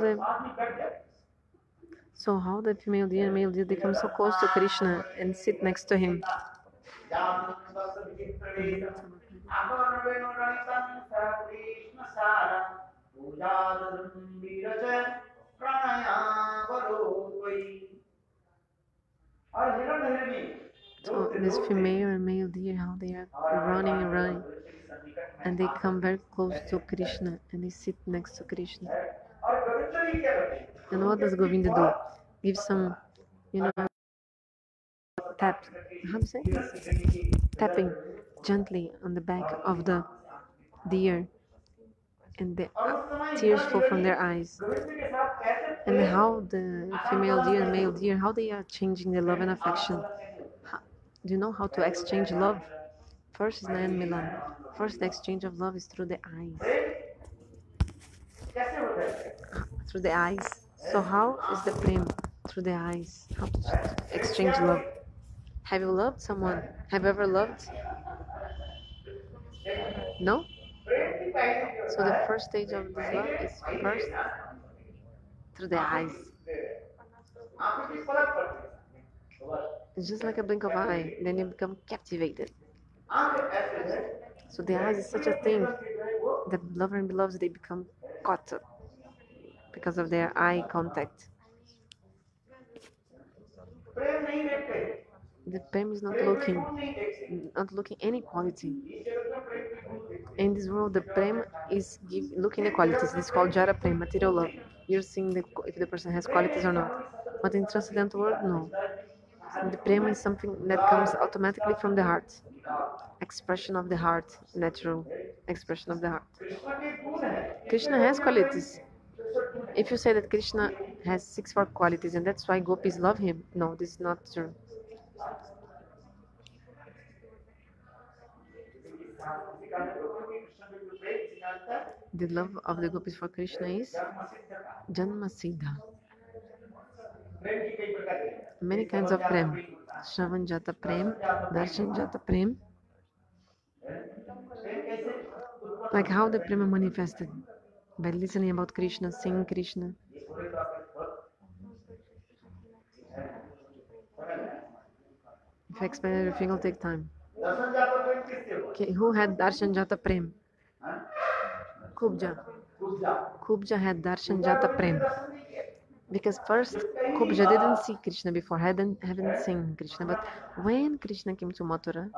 the female deer and male deer they come so close to Krishna and sit next to him? So this female and male deer, how they are running and running, and they come very close to Krishna and they sit next to Krishna. And what does Govinda do? Give some, tap, how to say? Tapping gently on the back of the deer, and the tears fall from their eyes. And how the female deer and male deer, how they are changing their love and affection. Do you know how to exchange love? First is Nayan Milan. First, the exchange of love is through the eyes. Through the eyes. So how is the prem? Through the eyes. How to exchange love? Have you loved someone? Have you ever loved? No? So the first stage of this love is first through the eyes. It's just like a blink of an eye. Then you become captivated. So the eyes is such a thing. The lover and beloved, they become caught up because of their eye contact. The prem is not looking any quality. In this world, the prem is looking the qualities. This is called jara prem, material love. You're seeing if the person has qualities or not. But in transcendental world, no. The prem is something that comes automatically from the heart. Expression of the heart, natural expression of the heart. Krishna has qualities. If you say that Krishna has 6 qualities and that's why gopis love him, no, this is not true. The love of the gopis for Krishna is Janma Siddha. Many kinds of prem. Shravan Jata Prem, Darshan Jata Prem. Like how the prema manifested by listening about Krishna, singing Krishna. If I explain everything, it'll take time. Okay, who had Darshan Jata Prem? Kubja. Kubja had Darshan Jata Prem. Because first, Kubja didn't see Krishna before, haven't seen Krishna. But when Krishna came to Mathura,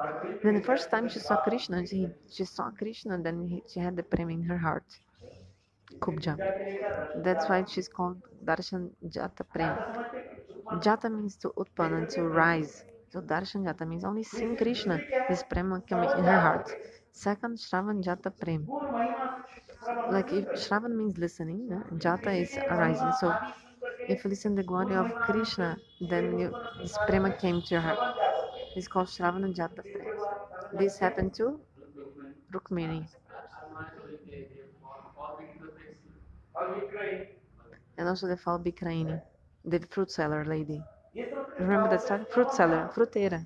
then the first time she saw Krishna, she saw Krishna, then she had the prem in her heart. Kubja. That's why she's called Darshan Jata Prem. Jata means to utpana, to rise. So Darshan Jata means only seeing Krishna, this prema coming in her heart. Second, Shravan Jata Prem. Like if Shravan means listening, Jata is arising. So if you listen the glory of Krishna, then this prema came to your heart. It's called Shravana Jata Prem. This happened to Rukmini. And also the fall Bikraini, the fruit seller lady. Remember that story? Fruit seller, fruteira.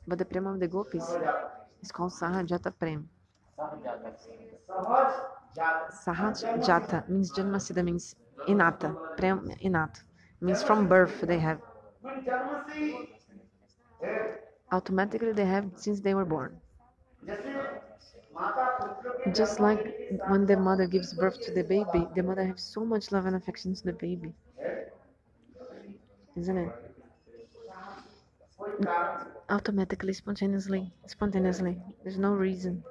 But the prem of the gopis is called Sahajata Prem. Sahaj Jata means Janmasida means inata. Prem inat means from birth they have. Automatically they have since they were born. Just like when the mother gives birth to the baby, the mother has so much love and affection to the baby. Isn't it? Automatically, spontaneously. There's no reason.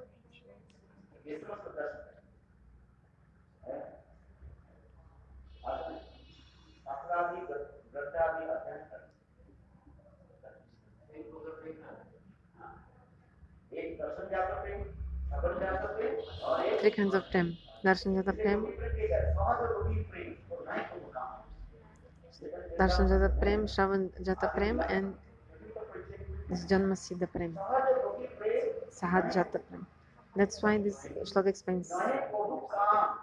Three kinds of prem. Darshan Jata Prem, Darshan Jata Prem, Shravan Jata Prem, and this Janma Siddha Prem, Sahaj Jata Prem. That's why this shloka explains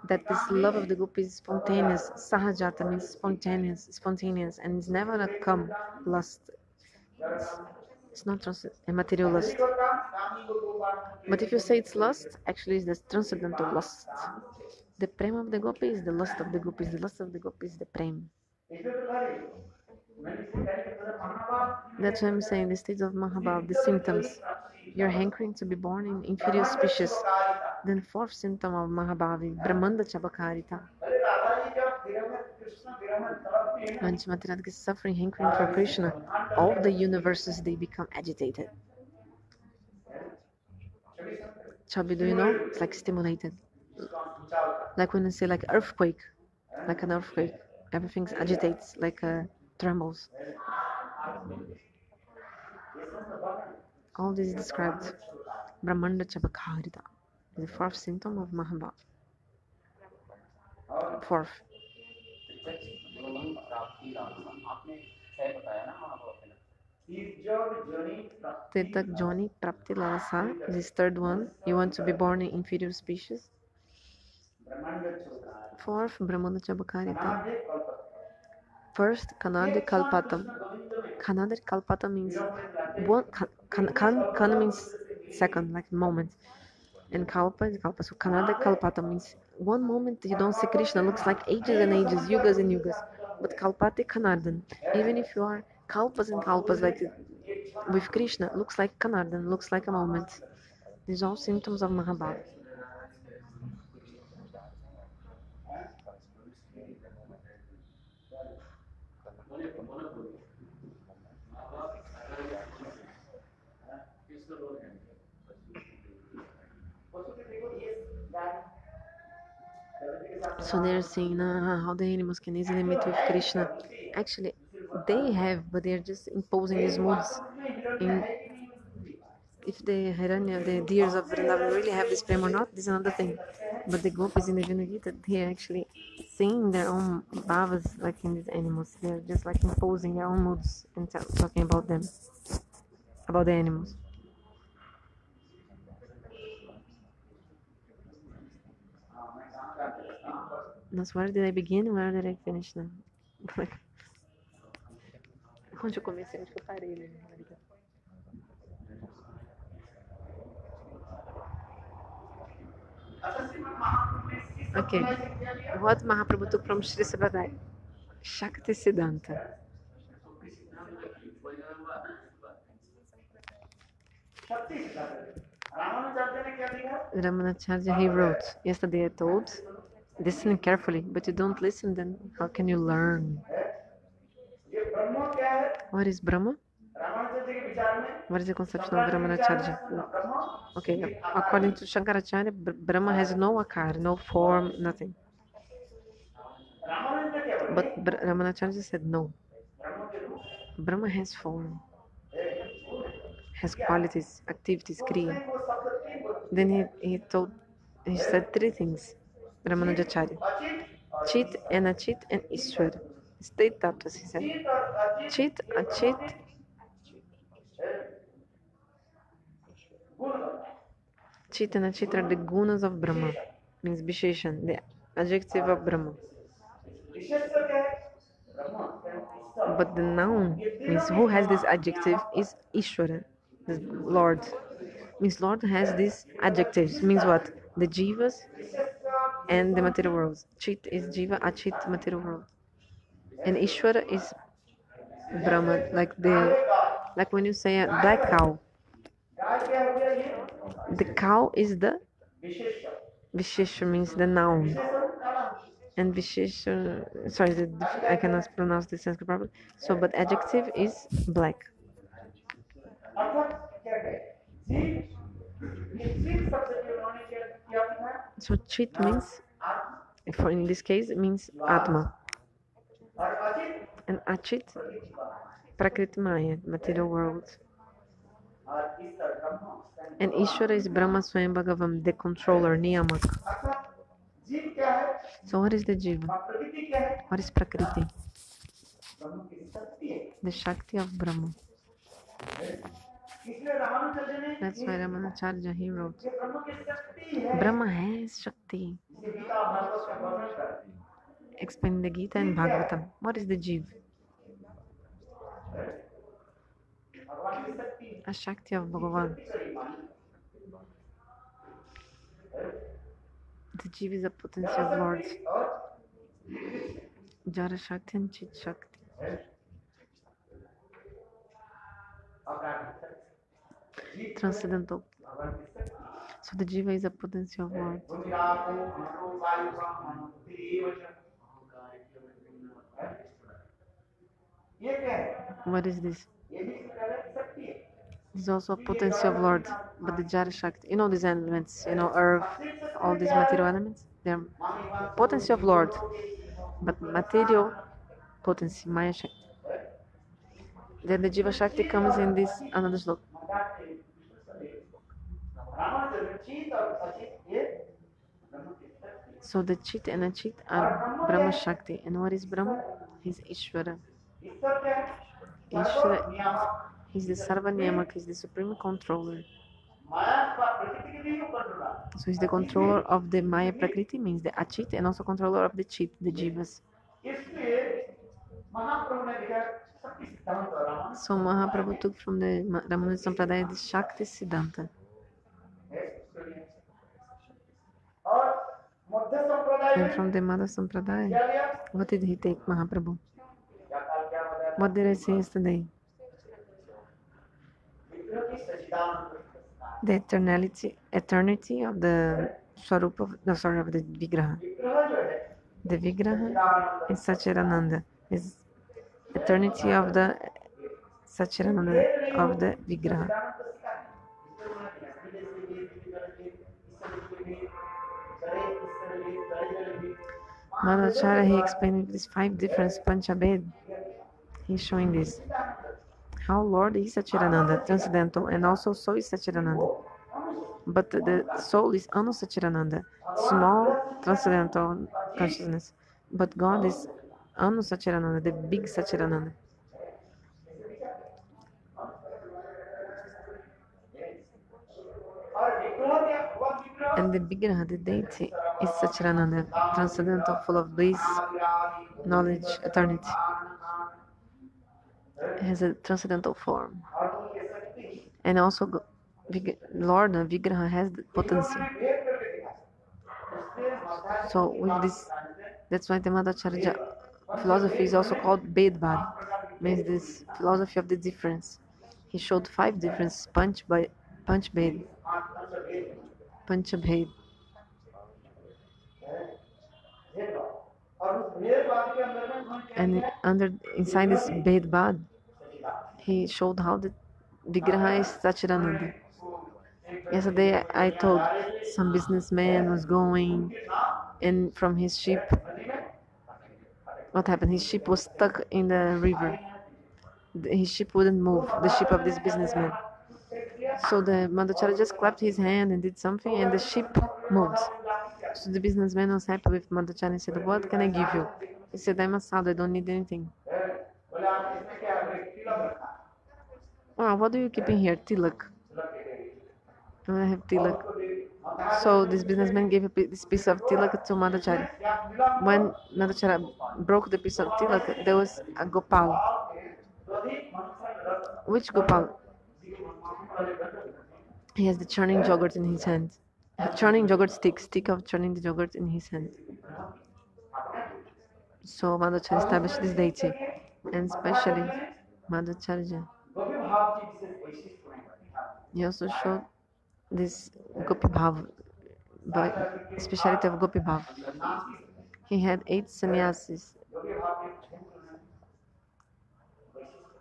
that this love of the gopis is spontaneous. Sahajata means spontaneous, and it's never a come lust. It's not a material lust. But if you say it's lust, actually it's the transcendental lust. The prem of the gopi is the lust of the gopis. The lust of the gopis is the prem. That's why I'm saying the states of Mahabhav, the symptoms. You're hankering to be born in inferior species. Then fourth symptom of Mahabhavi, Brahmanda Chabakarita. When Shrimati is suffering, hankering for Krishna, all the universes, they become agitated. Chabi, do you know? It's like stimulated. Like when you say like earthquake, like an earthquake. Everything agitates, like trembles. All this is described. Brahmanda Chabakarita, the fourth symptom of Mahabhav. Fourth. Tirtak Joni Prapti Lalasa is this third one. You want to be born in inferior species. Fourth, Brahmana Chabakarita. First, Kanade Kalpatam. Kanade Kalpatam means one. Kan means second, like moment. And Kalpa is Kalpa. So Kanade Kalpatam means one moment you don't see Krishna looks like ages and ages, yugas and yugas. But Kalpate Kanardan. Even if you are Kalpas and Kalpas, like with Krishna, looks like Kanardan, looks like a moment. These are all symptoms of Mahabhav. So they're saying how the animals can easily meet with Krishna. Actually, they have, but they're just imposing these moods. If the Hiranya, the deers of Vrindavan really have this prem or not, this is another thing. But the gopis in the Vinagita, they're actually seeing their own bhavas like in these animals. They're just like imposing their own moods and talking about them, about the animals. That's where did I begin? Where did I finish now? Onde eu comecei, onde eu parei, né? Okay. What Mahaprabhu took from Shri Sabadai? Shakti Siddhanta. Ramanujacharya, he wrote, yesterday I told listening carefully, but you don't listen, then how can you learn? What is Brahma? What is the conception of Ramanujacharya? Okay, according to Shankaracharya, Brahma has no akar, no form, nothing. But Ramanujacharya said no. Brahma has form, has qualities, activities, kriya. Then he said three things. Ramanujacharya: Chit and Achit and Ishwar. State tattwas, he said. Chit, Achit, Chit and Achit are the gunas of Brahma, means Visheshan, the adjective of Brahma. But the noun means who has this adjective is Ishwara, the Lord. Means Lord has these adjectives. Means what? The jivas and the material worlds. Chit is jiva, Achit material world. And Ishwara is Brahma, like when you say a black cow. The cow is the Vishesha, means the noun. And Vishesha, sorry, I cannot pronounce the Sanskrit properly. So, but adjective is black. So Chit means, for in this case, it means Atma. And Achit, Prakriti Maya, material world. And Ishvara is Brahma Swayam Bhagavam, the controller, Niyamak. So what is the Jiva? What is Prakriti? The Shakti of Brahma. That's why Ramanujacharya, he wrote, Brahma has Shakti. Explain the Gita and Bhagavatam. What is the Jiva? A Shakti of Bhagavan. The Jiva is a potency of Lord. Jara Shakti and Chit Shakti. Transcendental. So the Jiva is a potency of Lord. What is this? This is also a potency of Lord, but the Jara Shakti. You know these elements, earth, all these material elements? They're potency of Lord, but material potency, Maya Shakti. Then the Jiva Shakti comes in this another sloka. So the Chit and Achit are Brahma Shakti. And what is Brahma? He's Ishvara. Ishvara, he's the Sarva Niyamak, he's the supreme controller. So he's the controller of the Maya Prakriti, means the Achit, and also controller of the Chit, the Jivas. So Mahaprabhu took from the Ramanuja Sampradaya the Shakti Siddhanta. And from the Madhva Sampradaya, what did he take, Mahaprabhu? What did I say yesterday? The eternity of the Swarup of the Vigraha. The Vigraha is Sachirananda, is eternity of the Sachirananda of the Vigraha. Madhvacharya, he explained these 5 different Panchabhed. He's showing this. How Lord is Sachirananda, transcendental, and also soul is Sachirananda. But the soul is Anusachirananda, small transcendental consciousness. But God is Anusachirananda, the big Sachirananda. And the Vigraha, the deity, is Sachirananda, transcendental, full of bliss, knowledge, eternity. It has a transcendental form. And also, Lord Vigraha has the potency. So with this, that's why the Madhvacharya philosophy is also called Bedbad, means this philosophy of the difference. He showed 5 differences, Panchabhed. And inside this Bhed Bad, he showed how the Vigraha is Sachidananda. Yesterday I told some businessman was going, and from his ship, what happened? His ship was stuck in the river. His ship wouldn't move, the ship of this businessman. So the Madhacharya just clapped his hand and did something, and the ship moved. So the businessman was happy with Madhacharya and said, "What can I give you?" He said, "I'm a sadhu, I don't need anything." "Oh, what do you keep in here?" "Tilak." "I have tilak." So this businessman gave this piece of tilak to Madhacharya. When Madhacharya broke the piece of tilak, there was a Gopal. Which Gopal? He has the churning yogurt in his hand. Churning yogurt stick of churning the yogurt in his hand. So Madhacharya established this deity, and especially Madhacharya. He also showed this Gopi Bhav, speciality of Gopi Bhav. He had 8 sannyasis,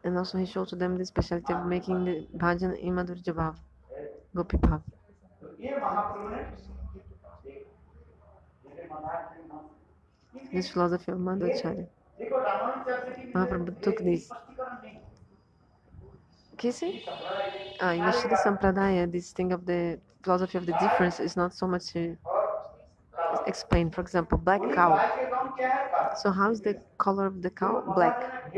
and also he showed to them the speciality of making the bhajan in Madhurya Bhav, Gopi Bhav. This philosophy of Madhacharya. Mahaprabhu took this. Kisi? In the Shri Sampradaya, this thing of the philosophy of the difference is not so much explained. For example, black cow. So how is the color of the cow? Black.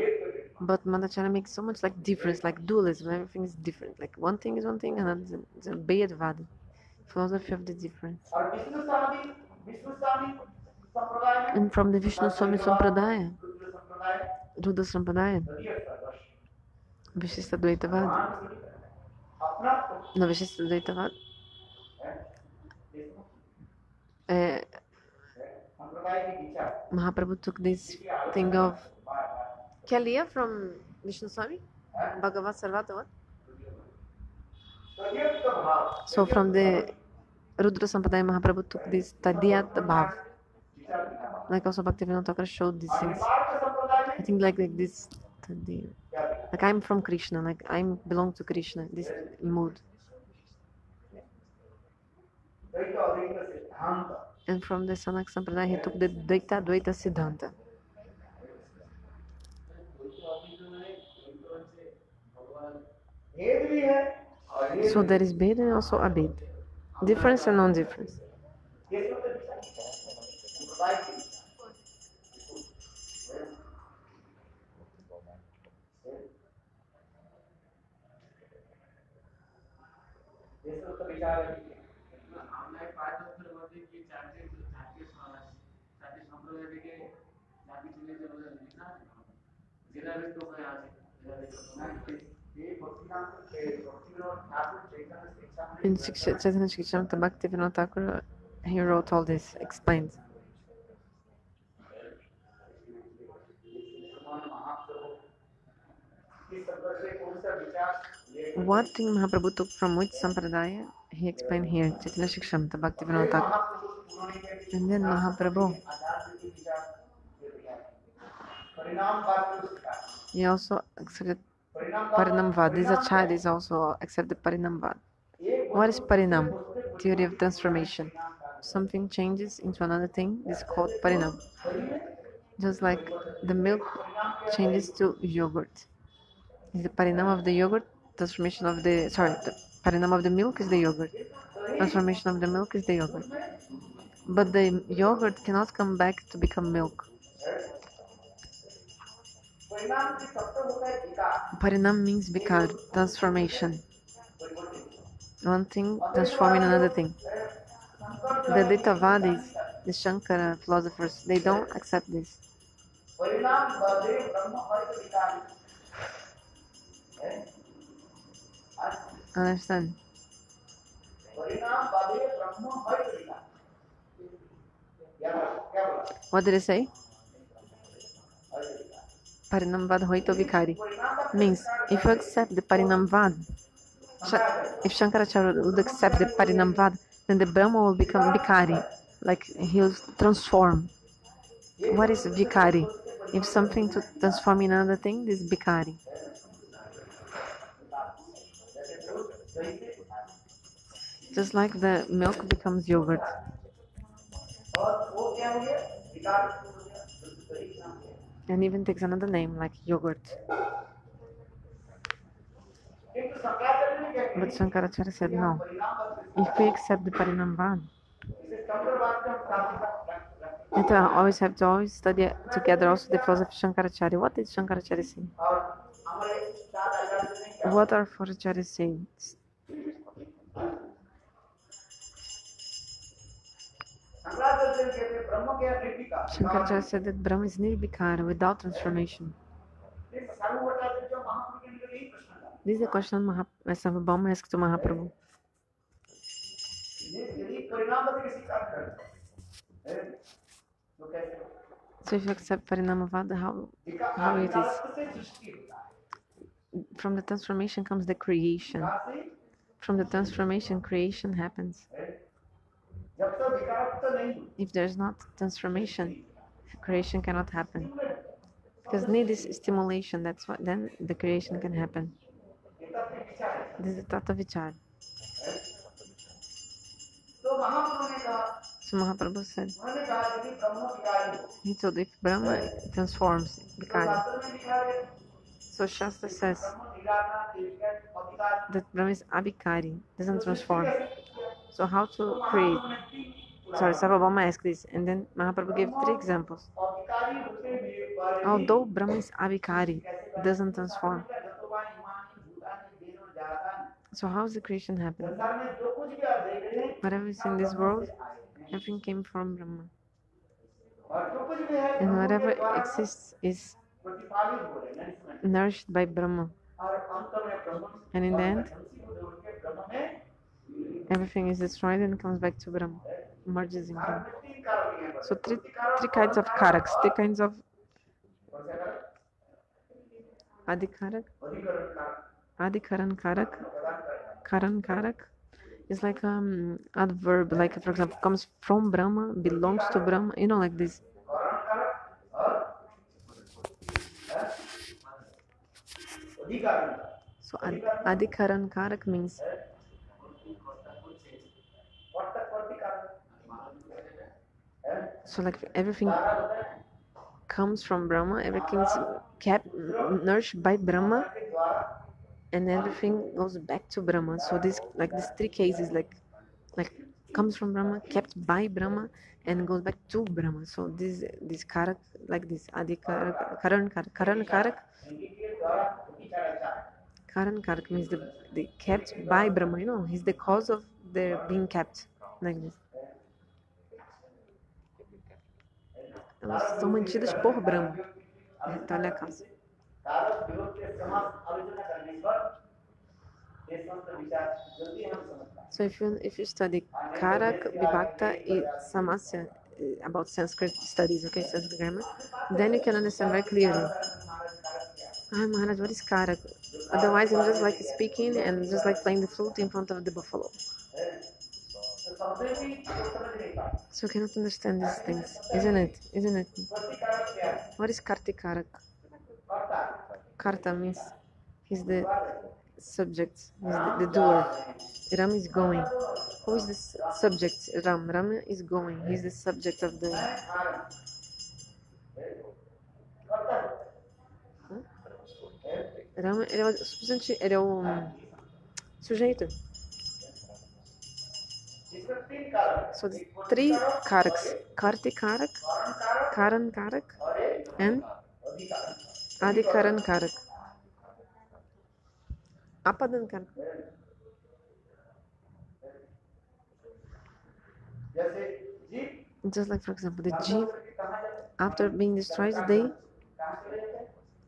But Madhacharya makes so much like difference, like dualism. Everything is different. Like one thing is one thing, another is a Bayadvada. Philosophy of the difference. And from the Vishnu Swami Sampradaya, Rudra Sampradaya, Vishista Dvaitavad. No, Vishista Dvaitavad. Mahaprabhu took this thing of Kalia from Vishnu Swami, Bhagavat Sarvata, what? So from the Rudra Sampradaya, Mahaprabhu took this Tadyat Bhav. Like also Bhaktivinoda Thakur showed these things. I think like this, like I'm from Krishna, like I belong to Krishna, this mood. And from the Sanak Sampradaya, he took the Dvaita Siddhanta. So there is Bhed and also Abhed. Difference and non-difference. In Chaitanya Charitamrita, Bhaktivinoda Thakur, he wrote all this, explained. What thing Mahaprabhu took from which Sampradaya, he explained here, Chaitanya Charitamrita, Bhaktivinoda Thakur. And then Mahaprabhu, he also accepted Parinamvad. This Acharya is also accepted Parinamvad. What is Parinam? Theory of transformation. Something changes into another thing. This is called Parinam. Just like the milk changes to yogurt. Is the Parinam of the yogurt? Transformation of the Parinam of the milk is the yogurt. Transformation of the milk is the yogurt. But the yogurt cannot come back to become milk. Parinam means vikar, transformation. One thing transforming another thing. The Dvaitavadis, the Shankara philosophers, they don't accept this. Understand? What did it say? Parinamvad hoito vikari. Means, if you accept the Parinamvad, if Shankaracharya would accept the Parinamvad, then the Brahma will become vikari, like he will transform. What is vikari? If something to transform in another thing, this is vikari. Just like the milk becomes yogurt. And even takes another name like yogurt. But Shankaracharya said no. If we accept the Parinamvad, and I always have to always study together also the philosophy of Shankaracharya. What did Shankaracharya say? What are Acharya saying? Shankaracharya said that Brahma is nirvikara, without transformation. This is a question Sarvabhauma asked to Mahaprabhu. So if you accept Parinamavada, how it is? From the transformation comes the creation. From the transformation, creation happens. If there's not transformation, creation cannot happen. Because need is stimulation, that's what then the creation can happen. This is Tata Vichar. So Mahaprabhu said, he told if Brahma transforms, Vikari. So Shastra says that Brahma is Abhikari, doesn't transform. So how to create? Sorry, Sarvabhauma asked this, and then Mahaprabhu gave 3 examples. Although Brahma is Abhikari, doesn't transform. So how is the creation happening? Whatever is in this world, everything came from Brahma. And whatever exists is nourished by Brahma. And in the end, everything is destroyed and comes back to Brahma, merges in Brahma. So three kinds of karaks, 3 kinds of Adhikarak, Adhikaran karak, Karan karak is like adverb, like for example, comes from Brahma, belongs to Brahma, you know, like this. So Adhikaran karak means so like everything comes from Brahma, everything's kept nourished by Brahma, and everything goes back to Brahma. So this like these 3 cases like comes from Brahma, kept by Brahma, and goes back to Brahma. So this karak like this Adi karak, Karan karak. Karan karak means the kept by Brahma. You know, he's the cause of their being kept like this. Elas são mantidas por Brahma. Então olha a causa. So if you study Karak, Vibhakta, Samasya about Sanskrit studies, okay, Sanskrit grammar, then you can understand very clearly. Ah, Maharaj, what is Karak? Otherwise, I'm just like speaking and just like playing the flute in front of the buffalo. So you cannot understand these things, isn't it? Isn't it? What is Kartikarak? Karta means he's the subject, he's the doer. Ram is going. Who is the subject? Ram. Ram is going. He's the subject of the. Ram, ele é o substantivo, ele é o sujeito. So the 3 karaks: Karti karak, Karan karak, and Adhikaran karak. Apadan karak. Just like, for example, the jeep, after being destroyed, they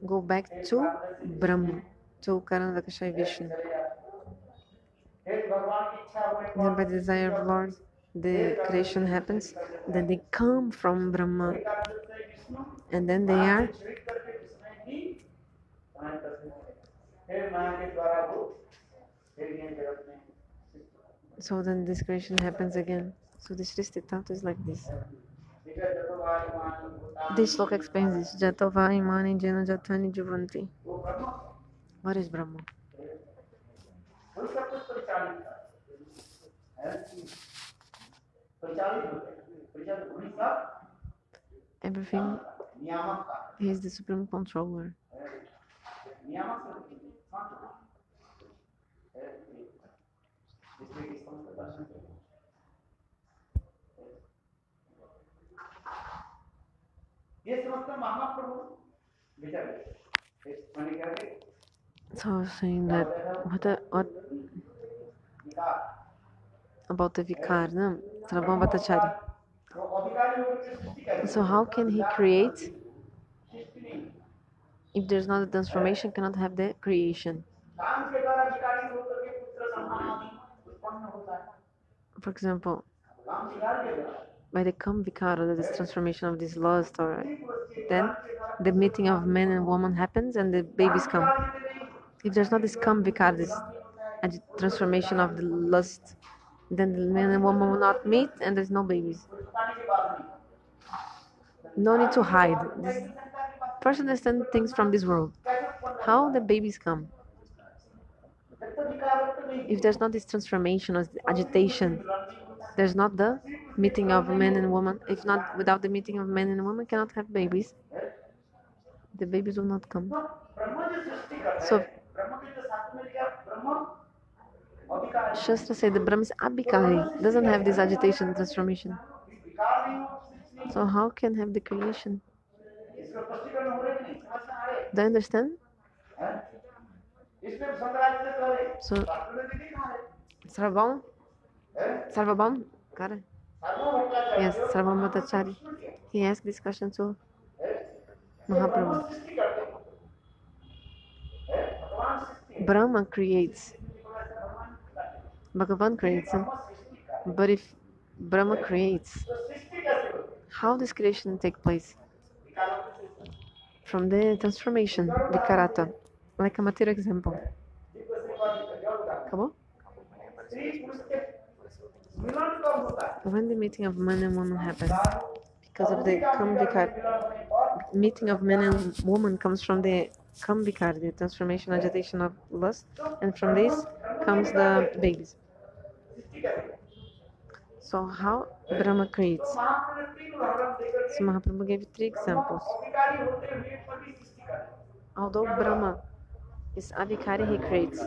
go back to Brahma, to Karanakashai Vishnu. Then by the desire of Lord, the creation happens, then they come from Brahma, and then they are so then this creation happens again. So the Srishti Tattva is like this. This sloka explains this. Jatava imani jena jatani juvanti. What is Brahma? Everything. He is the supreme controller. So I was saying that what about the vikar, no? Shri Ramanujacharya. So how can he create if there's not a transformation? Cannot have the creation. For example, by the kam vikara, this transformation of this lust, or then the meeting of man and woman happens and the babies come. If there's not this kam vikara, this transformation of the lust, then the man and woman will not meet and there's no babies. No need to hide. First understand things from this world. How the babies come. If there's not this transformation or agitation, there's not the meeting of man and woman. If not, without the meeting of man and woman, cannot have babies. The babies will not come. So, Shastra said the Brahma is abhikari, doesn't have this agitation and transformation. So how can have the creation? Do you understand? So, Sarvabhaum? Sarvabhaum? Got it? Yes, Shri Ramanujacharya. He asked this question to Mahaprabhu. Brahma creates. Bhagavan creates. But if Brahma creates, how does creation take place? From the transformation, Vikarata. Like a Mathura example. Acabou? When the meeting of man and woman happens, because of the Kamvikar, meeting of man and woman comes from the Kamvikar, the transformation, agitation of lust, and from this comes the babies. So how Brahma creates? So Mahaprabhu gave 3 examples. Although Brahma is avikari, he creates.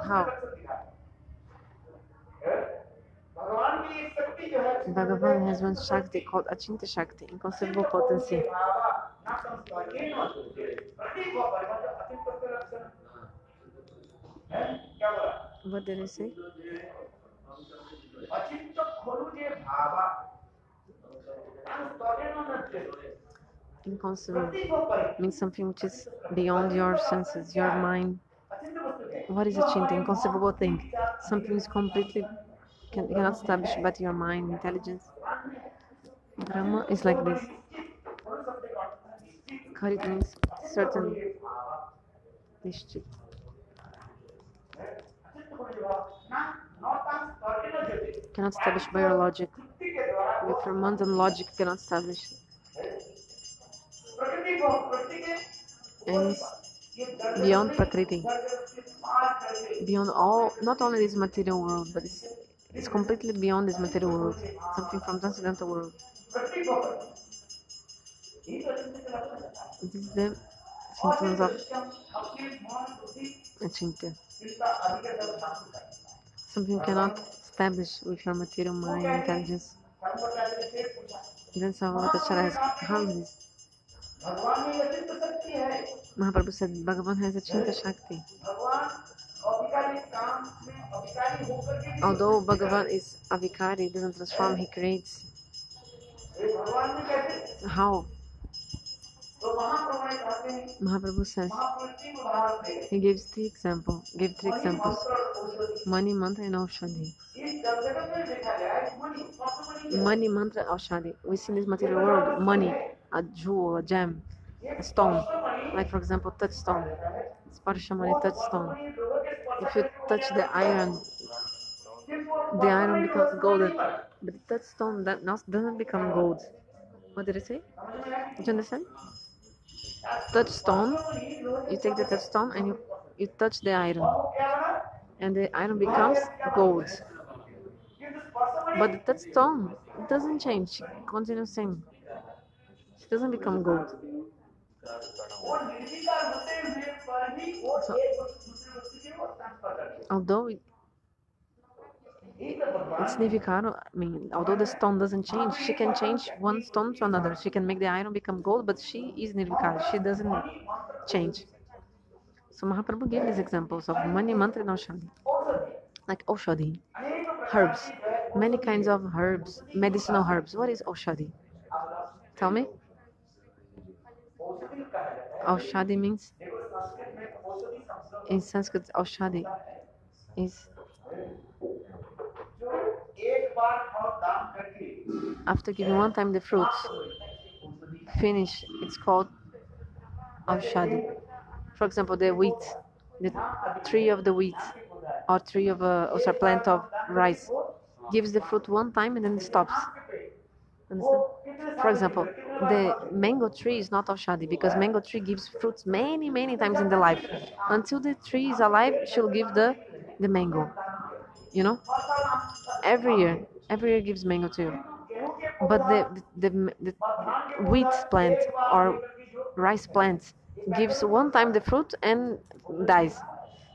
How? Bhagavan has one Shakti called Achinta Shakti, inconceivable potency. What did I say? Inconceivable means something which is beyond your senses, your mind. What is Achinta? Inconceivable thing. Something is completely cannot establish but your mind, intelligence. Brahma is like this. Kari means certain. Nishchit. Cannot establish by your logic. With your mundane logic, cannot establish. And beyond Prakriti. Beyond all, not only this material world, but it's completely beyond this material world. Something from transcendental world. This is the symptoms of Achintya. Something cannot establish with your material mind, intelligence. Then Sarvabhaumacharya asked, how is this? Mahaprabhu said, Bhagavan has Achinta Shakti. Although Bhagavan is avikari, doesn't transform, he creates. How? Mahaprabhu says, he gives 3 examples. Gave 3 examples: Mani, mantra, and Aushadhi. Mani, mantra, Aushadhi. We see in this material world money, a jewel, a gem, a stone. Like for example, touchstone. Sparshamani touchstone. If you touch the iron, the iron becomes golden. But the touchstone doesn't become gold. What did I say? Do you understand? Touchstone, you take the touchstone and you touch the iron, and the iron becomes gold. But the touchstone doesn't change, it continues same. It doesn't become gold. So, although it's Nirvikaro, I mean, although the stone doesn't change, she can change one stone to another. She can make the iron become gold, but she is Nirvikara. She doesn't change. So Mahaprabhu gave these examples of mani, mantra, and Aushadhi. Like Aushadhi, herbs, many kinds of herbs, medicinal herbs. What is Aushadhi? Tell me. Aushadhi means, in Sanskrit, Aushadhi is after giving one time the fruits, finish, it's called Aushadhi. For example, the wheat, the tree of the wheat, or tree of plant of rice, gives the fruit one time and then stops. Understand? For example, the mango tree is not Aushadhi because mango tree gives fruits many times in the life. Until the tree is alive, she'll give the mango. You know, every year gives mango to you. But the wheat plant or rice plant gives one time the fruit and dies.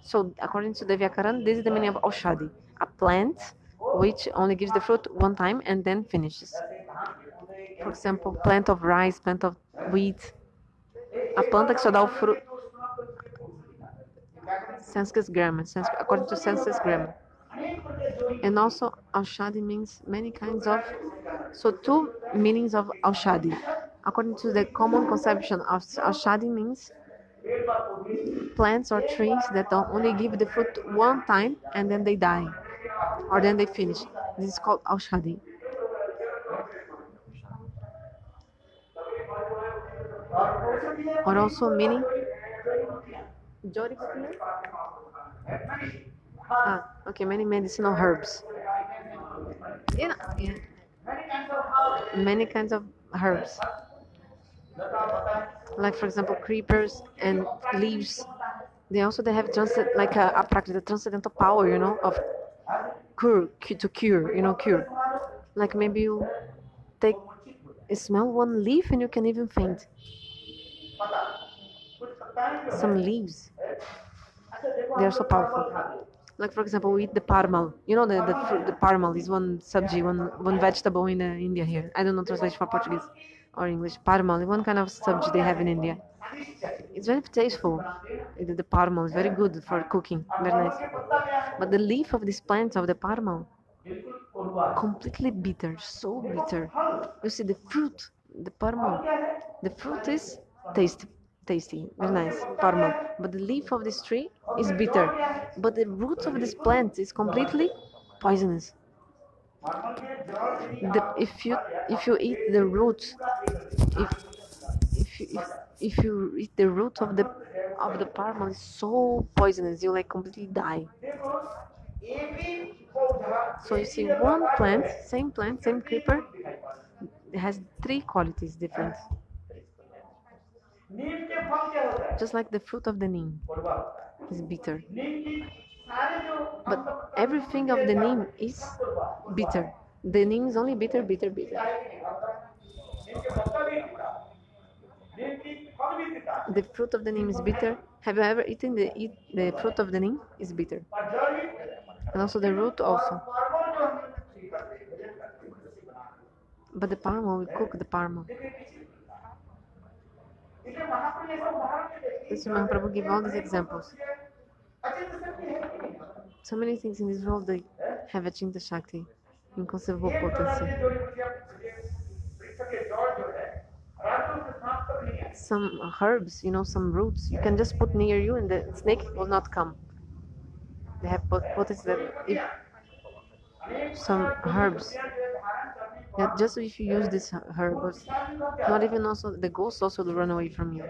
So according to the Vyakaran, this is the meaning of Aushadhi, a plant which only gives the fruit one time and then finishes. For example, plant of rice, plant of wheat, a planta que só dá o fruto. Sanskrit grammar, according to Sanskrit grammar. And also, Aushadhi means many kinds of. So, two meanings of Aushadhi. According to the common conception of Aushadhi means plants or trees that only give the fruit one time and then they die, or then they finish. This is called Aushadhi. Or also meaning. Okay, many medicinal herbs. Yeah. Many kinds of herbs. Like for example, creepers and leaves. They have a transcendental power, of cure. Cure. Like maybe you smell one leaf and you can even faint. Some leaves, they are so powerful. Like for example, we eat the parmal. The parmal is one sabji, one vegetable in India here. I don't know translation for Portuguese or English. Parmal is one kind of sabji they have in India. It's very tasteful. The parmal is very good for cooking, very nice. But the leaf of this plant of the parmal, completely bitter, so bitter. You see the fruit, the parmal, the fruit is tasty, very nice, parmal. But the leaf of this tree is bitter. But the roots of this plant is completely poisonous. If you eat the roots, if you eat the root of the parmal, is so poisonous, you completely die. So you see, one plant, same creeper, it has three qualities different. Just like the fruit of the neem is bitter. But everything of the neem is bitter. The neem is only bitter. The fruit of the neem is bitter. Have you ever eaten the fruit of the neem? Is bitter. And also the root also. But the parma, we cook the parma. This Mahaprabhu give all these examples. So many things in this world, they have Achinta Shakti, inconceivable potency. Some herbs, some roots, you can just put near you and the snake will not come. They have potency that if some herbs, that just if you use this herb, not even also, the ghosts also will run away from you.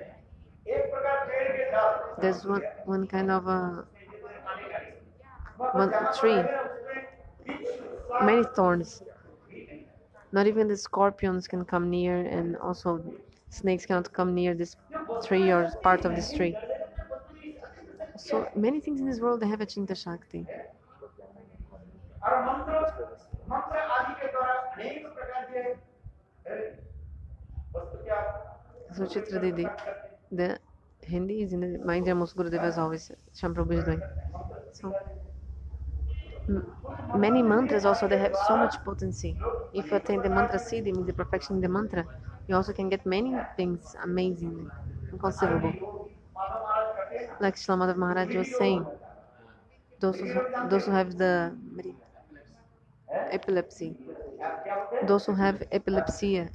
There's one kind of one tree many thorns. Not even the scorpions can come near, and also snakes cannot come near this tree or part of this tree. So many things in this world they have a Chinta Shakti. So Chitra Didi, the Hindi is in the mind most Gurudevas always Shamprabhu is doing. So many mantras also they have so much potency. If you attain the mantra siddhi, means the perfection in the mantra, you also can get many things amazing, inconceivable. Like Shri Ramanujacharya Maharaj was saying, those who have the epilepsy, those who have epilepsy,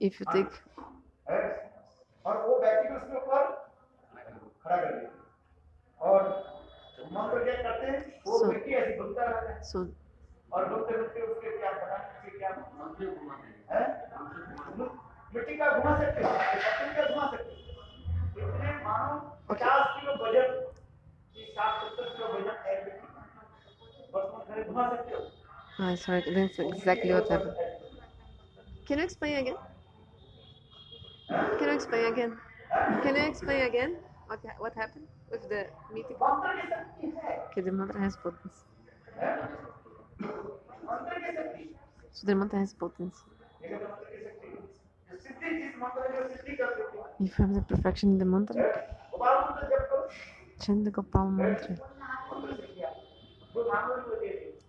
if you take so sorry, that's exactly what happened. Can you explain again? Can you explain again? Can you explain again what happened with the meeting? Okay, the mantra has potency. So the mantra has potency. If you have the perfection in the mantra, chant the Gopal mantra.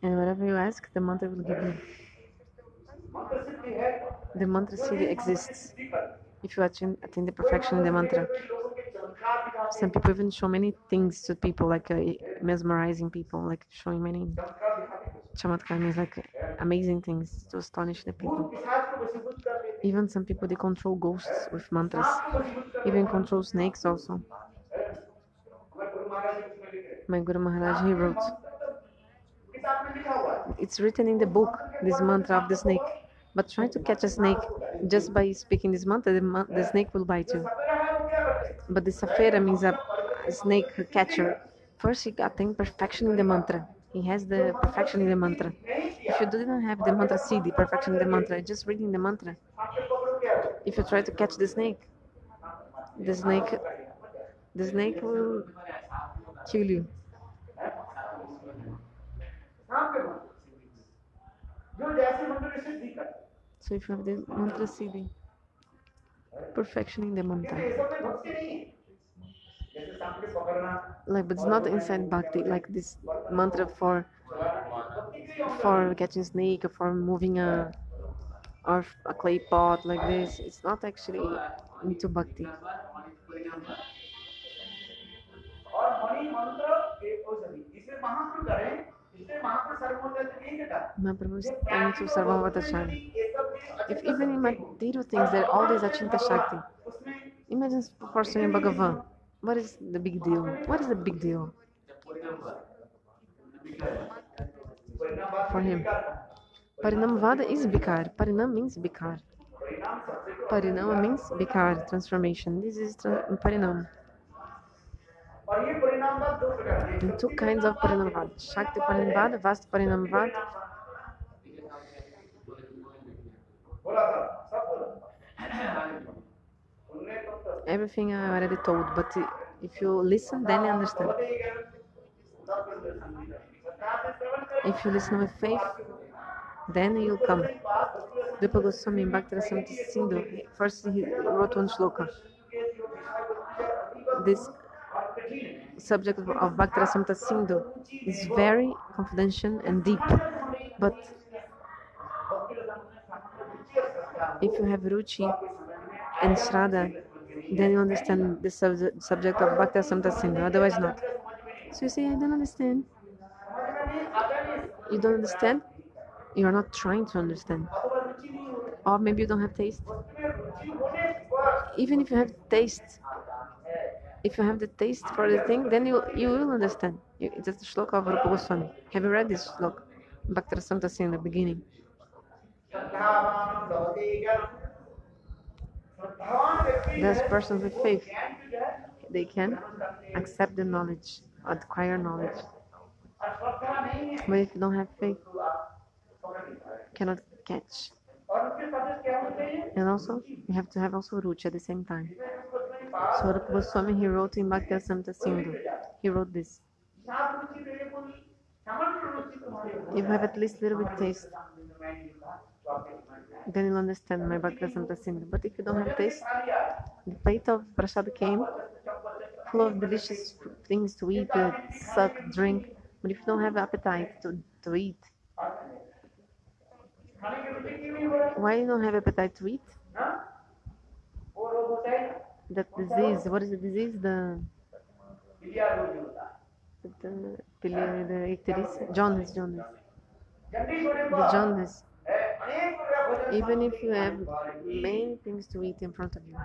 And whatever you ask, the mantra will give you. The mantra siddhi exists if you attain the perfection in the mantra. Some people even show many things to people, like mesmerizing people, like showing many chamatkar means like amazing things to astonish the people. Even some people they control ghosts with mantras, even control snakes also. My Guru Maharaj he wrote, it's written in the book, this mantra of the snake. But try to catch a snake just by speaking this mantra, the snake will bite you. But the Safira means a snake catcher. First, he attained perfection in the mantra. He has the perfection in the mantra. If you do not have the mantra siddhi, perfection in the mantra, just reading the mantra. If you try to catch the snake will kill you. So if you have the mantra siddhi, perfection in the mantra. Like, but it's not inside bhakti, like this mantra for catching snake or for moving a clay pot like this. It's not actually into bhakti. Mahaprabhu is trying to Sarvamvatacharya. If even in material things there are always Achinta Shakti. Imagine for Swami Bhagavan. What is the big deal? What is the big deal for him? Parinamvada is Bikar. Parinam means Bikar. Parinama means Bikar, transformation. This is Parinam. And two kinds of Parinamvada. Shakti Parinamvada, Vast Parinamvada. Everything I already told, but if you listen, then you understand. If you listen with faith, then you'll come. Rupa Goswami in Bhakti Rasamrita Sindhu, first he wrote one shloka. This subject of Bhakti Rasamrita Sindhu is very confidential and deep, but if you have Ruchi and Shraddha, then you understand the subject of Bhakti Rasamrita Sindhu, otherwise not. So you say, I don't understand. You don't understand? You are not trying to understand. Or maybe you don't have taste. Even if you have taste, if you have the taste for the thing, then you will understand. It's the shloka of Rupa Goswami. Have you read this shloka? Bhakti Rasamrita Sindhu in the beginning. Those persons with faith, they can accept the knowledge, acquire knowledge. But if you don't have faith, cannot catch. And also, you have to have also Ruchi at the same time. Swarup Goswami, he wrote in Bhakti-rasamrita Sindhu, he wrote this. If you have at least a little bit taste, then you'll understand my Bhakti-rasamrita Sindhu. But if you don't have taste, the plate of prasad came full of delicious things to eat, suck, drink. But if you don't have appetite to eat, why you don't have appetite to eat? That disease, what is the disease? The icterus? Jaundice. The jaundice. Even if you have many things to eat in front of you,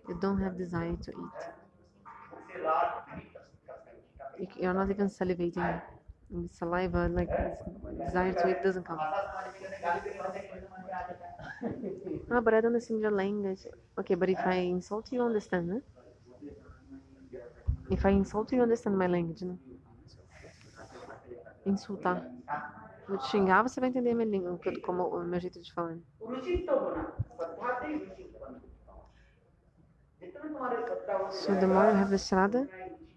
you don't have desire to eat. You're not even salivating. Saliva, like desire to eat, doesn't come. But I don't understand your language. Okay, but if I insult you, understand, né? If I insult you, understand my language, né? Insultar. Vou te xingar, você vai entender a minha língua, como o meu jeito de falar. So the more you have the Shraddha,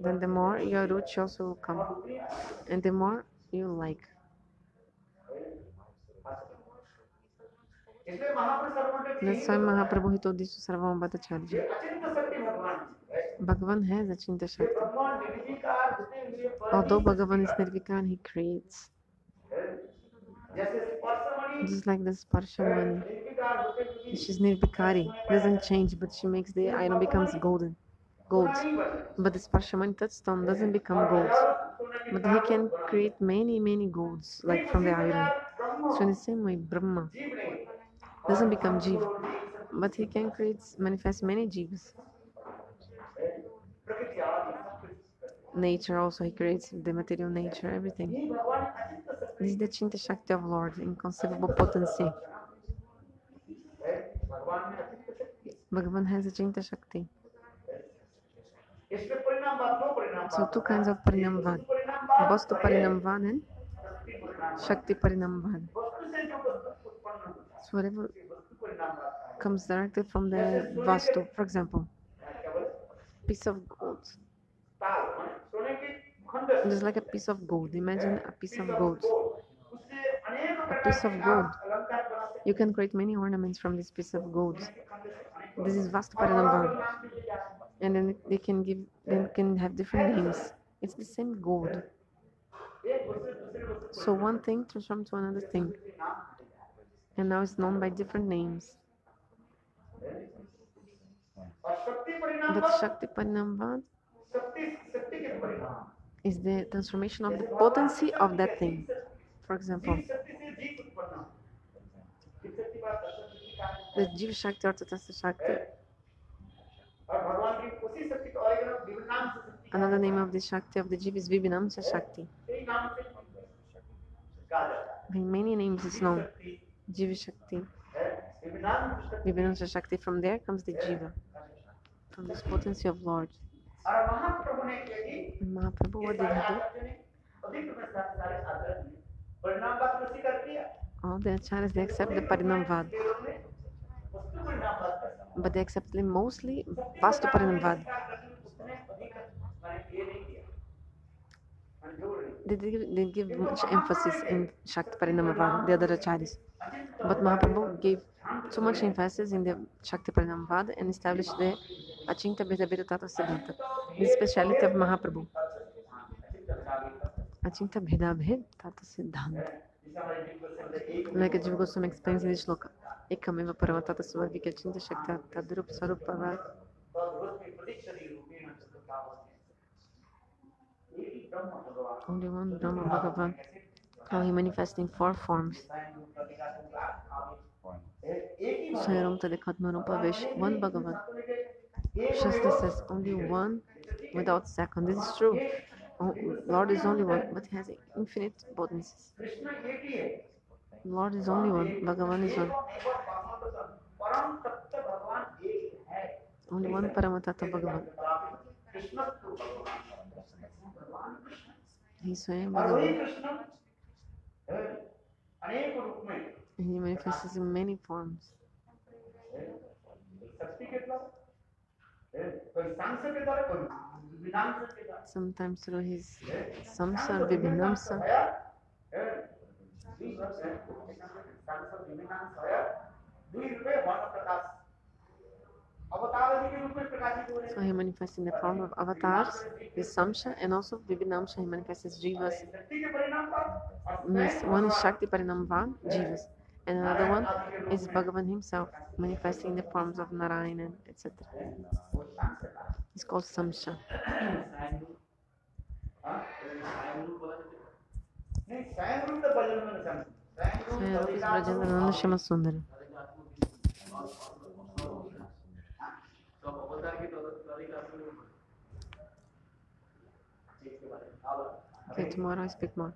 then the more your Ruchi also will come. And the more you like. That's why Mahaprabhu he told this to Sarvam Bhattacharya. Bhagavan has a Chinta Shakti. Although Bhagavan is Nirvikar, he creates. Just like the Sparshamani. She's Nirvikari, doesn't change, but she makes the iron becomes gold. But the Sparshamani touchstone doesn't become gold. But he can create many golds, like from the iron. So in the same way, Brahma doesn't become Jiva, but he can manifest many Jivas. Nature also, he creates the material nature, everything. This is the Chinta Shakti of Lord, inconceivable potency. Bhagavan has a Chinta Shakti. So two kinds of Parinamvad. Vastu Parinamvad and Shakti Parinamvad. So whatever comes directly from the Vastu, for example, piece of gold. Just like a piece of gold. Imagine a piece of gold. A piece of gold. You can create many ornaments from this piece of gold. This is Vastu Parinamvad. And then they can have different names. It's the same gold. So one thing transforms to another thing. And now it's known by different names. But Shakti Parinamvad is the transformation of the potency of that thing. For example, the Jiva Shakti or Tatastha Shakti. Another name of the Shakti of the Jiva is Vibhinamsa Shakti. By many names it's known. Jiva Shakti. Vibhinamsa Shakti. From there comes the Jiva. From this potency of Lord. And Mahaprabhu, what did he do? All the acharyas, they accept the Parinamvad. But they accept mostly Vastu Parinamvad. They give much emphasis in Shakti Parinamvad, the other acharyas. But Mahaprabhu gave too much emphasis in the Shakti Parinamvad and established the Achinta Bheda Tata Siddhanta. This speciality of Mahaprabhu. Achinta Bheda Tata Siddhanta. Like a Jiva Goswami explains in this shloka. Ekameva Paramatata Svavika Achinta Shakti Tadrup Sarupava. Only one Brahma Bhagavan. How he manifests in four forms. Sayaram Tadekatmarupa Vesh, one Bhagavan. Shastra says only one without second. This is true. Lord is only one, but he has infinite potencies. Lord is only one, Bhagavan is one. Only one Paramatata Bhagavan. He's Swayam Bhagavan. And he manifests in many forms. Sometimes through his samsa or vibhinamsa. So he manifests in the form of avatars, his samsha, and also vibhinamsa. He manifests as jivas. Means one is Shakti Parinamvan, jivas, and another one is Bhagavan himself, manifesting in the forms of Narayan, etc. It's called samsha. Sayarup is Brajendrananda Shama Sundara. Okay, tomorrow I speak more.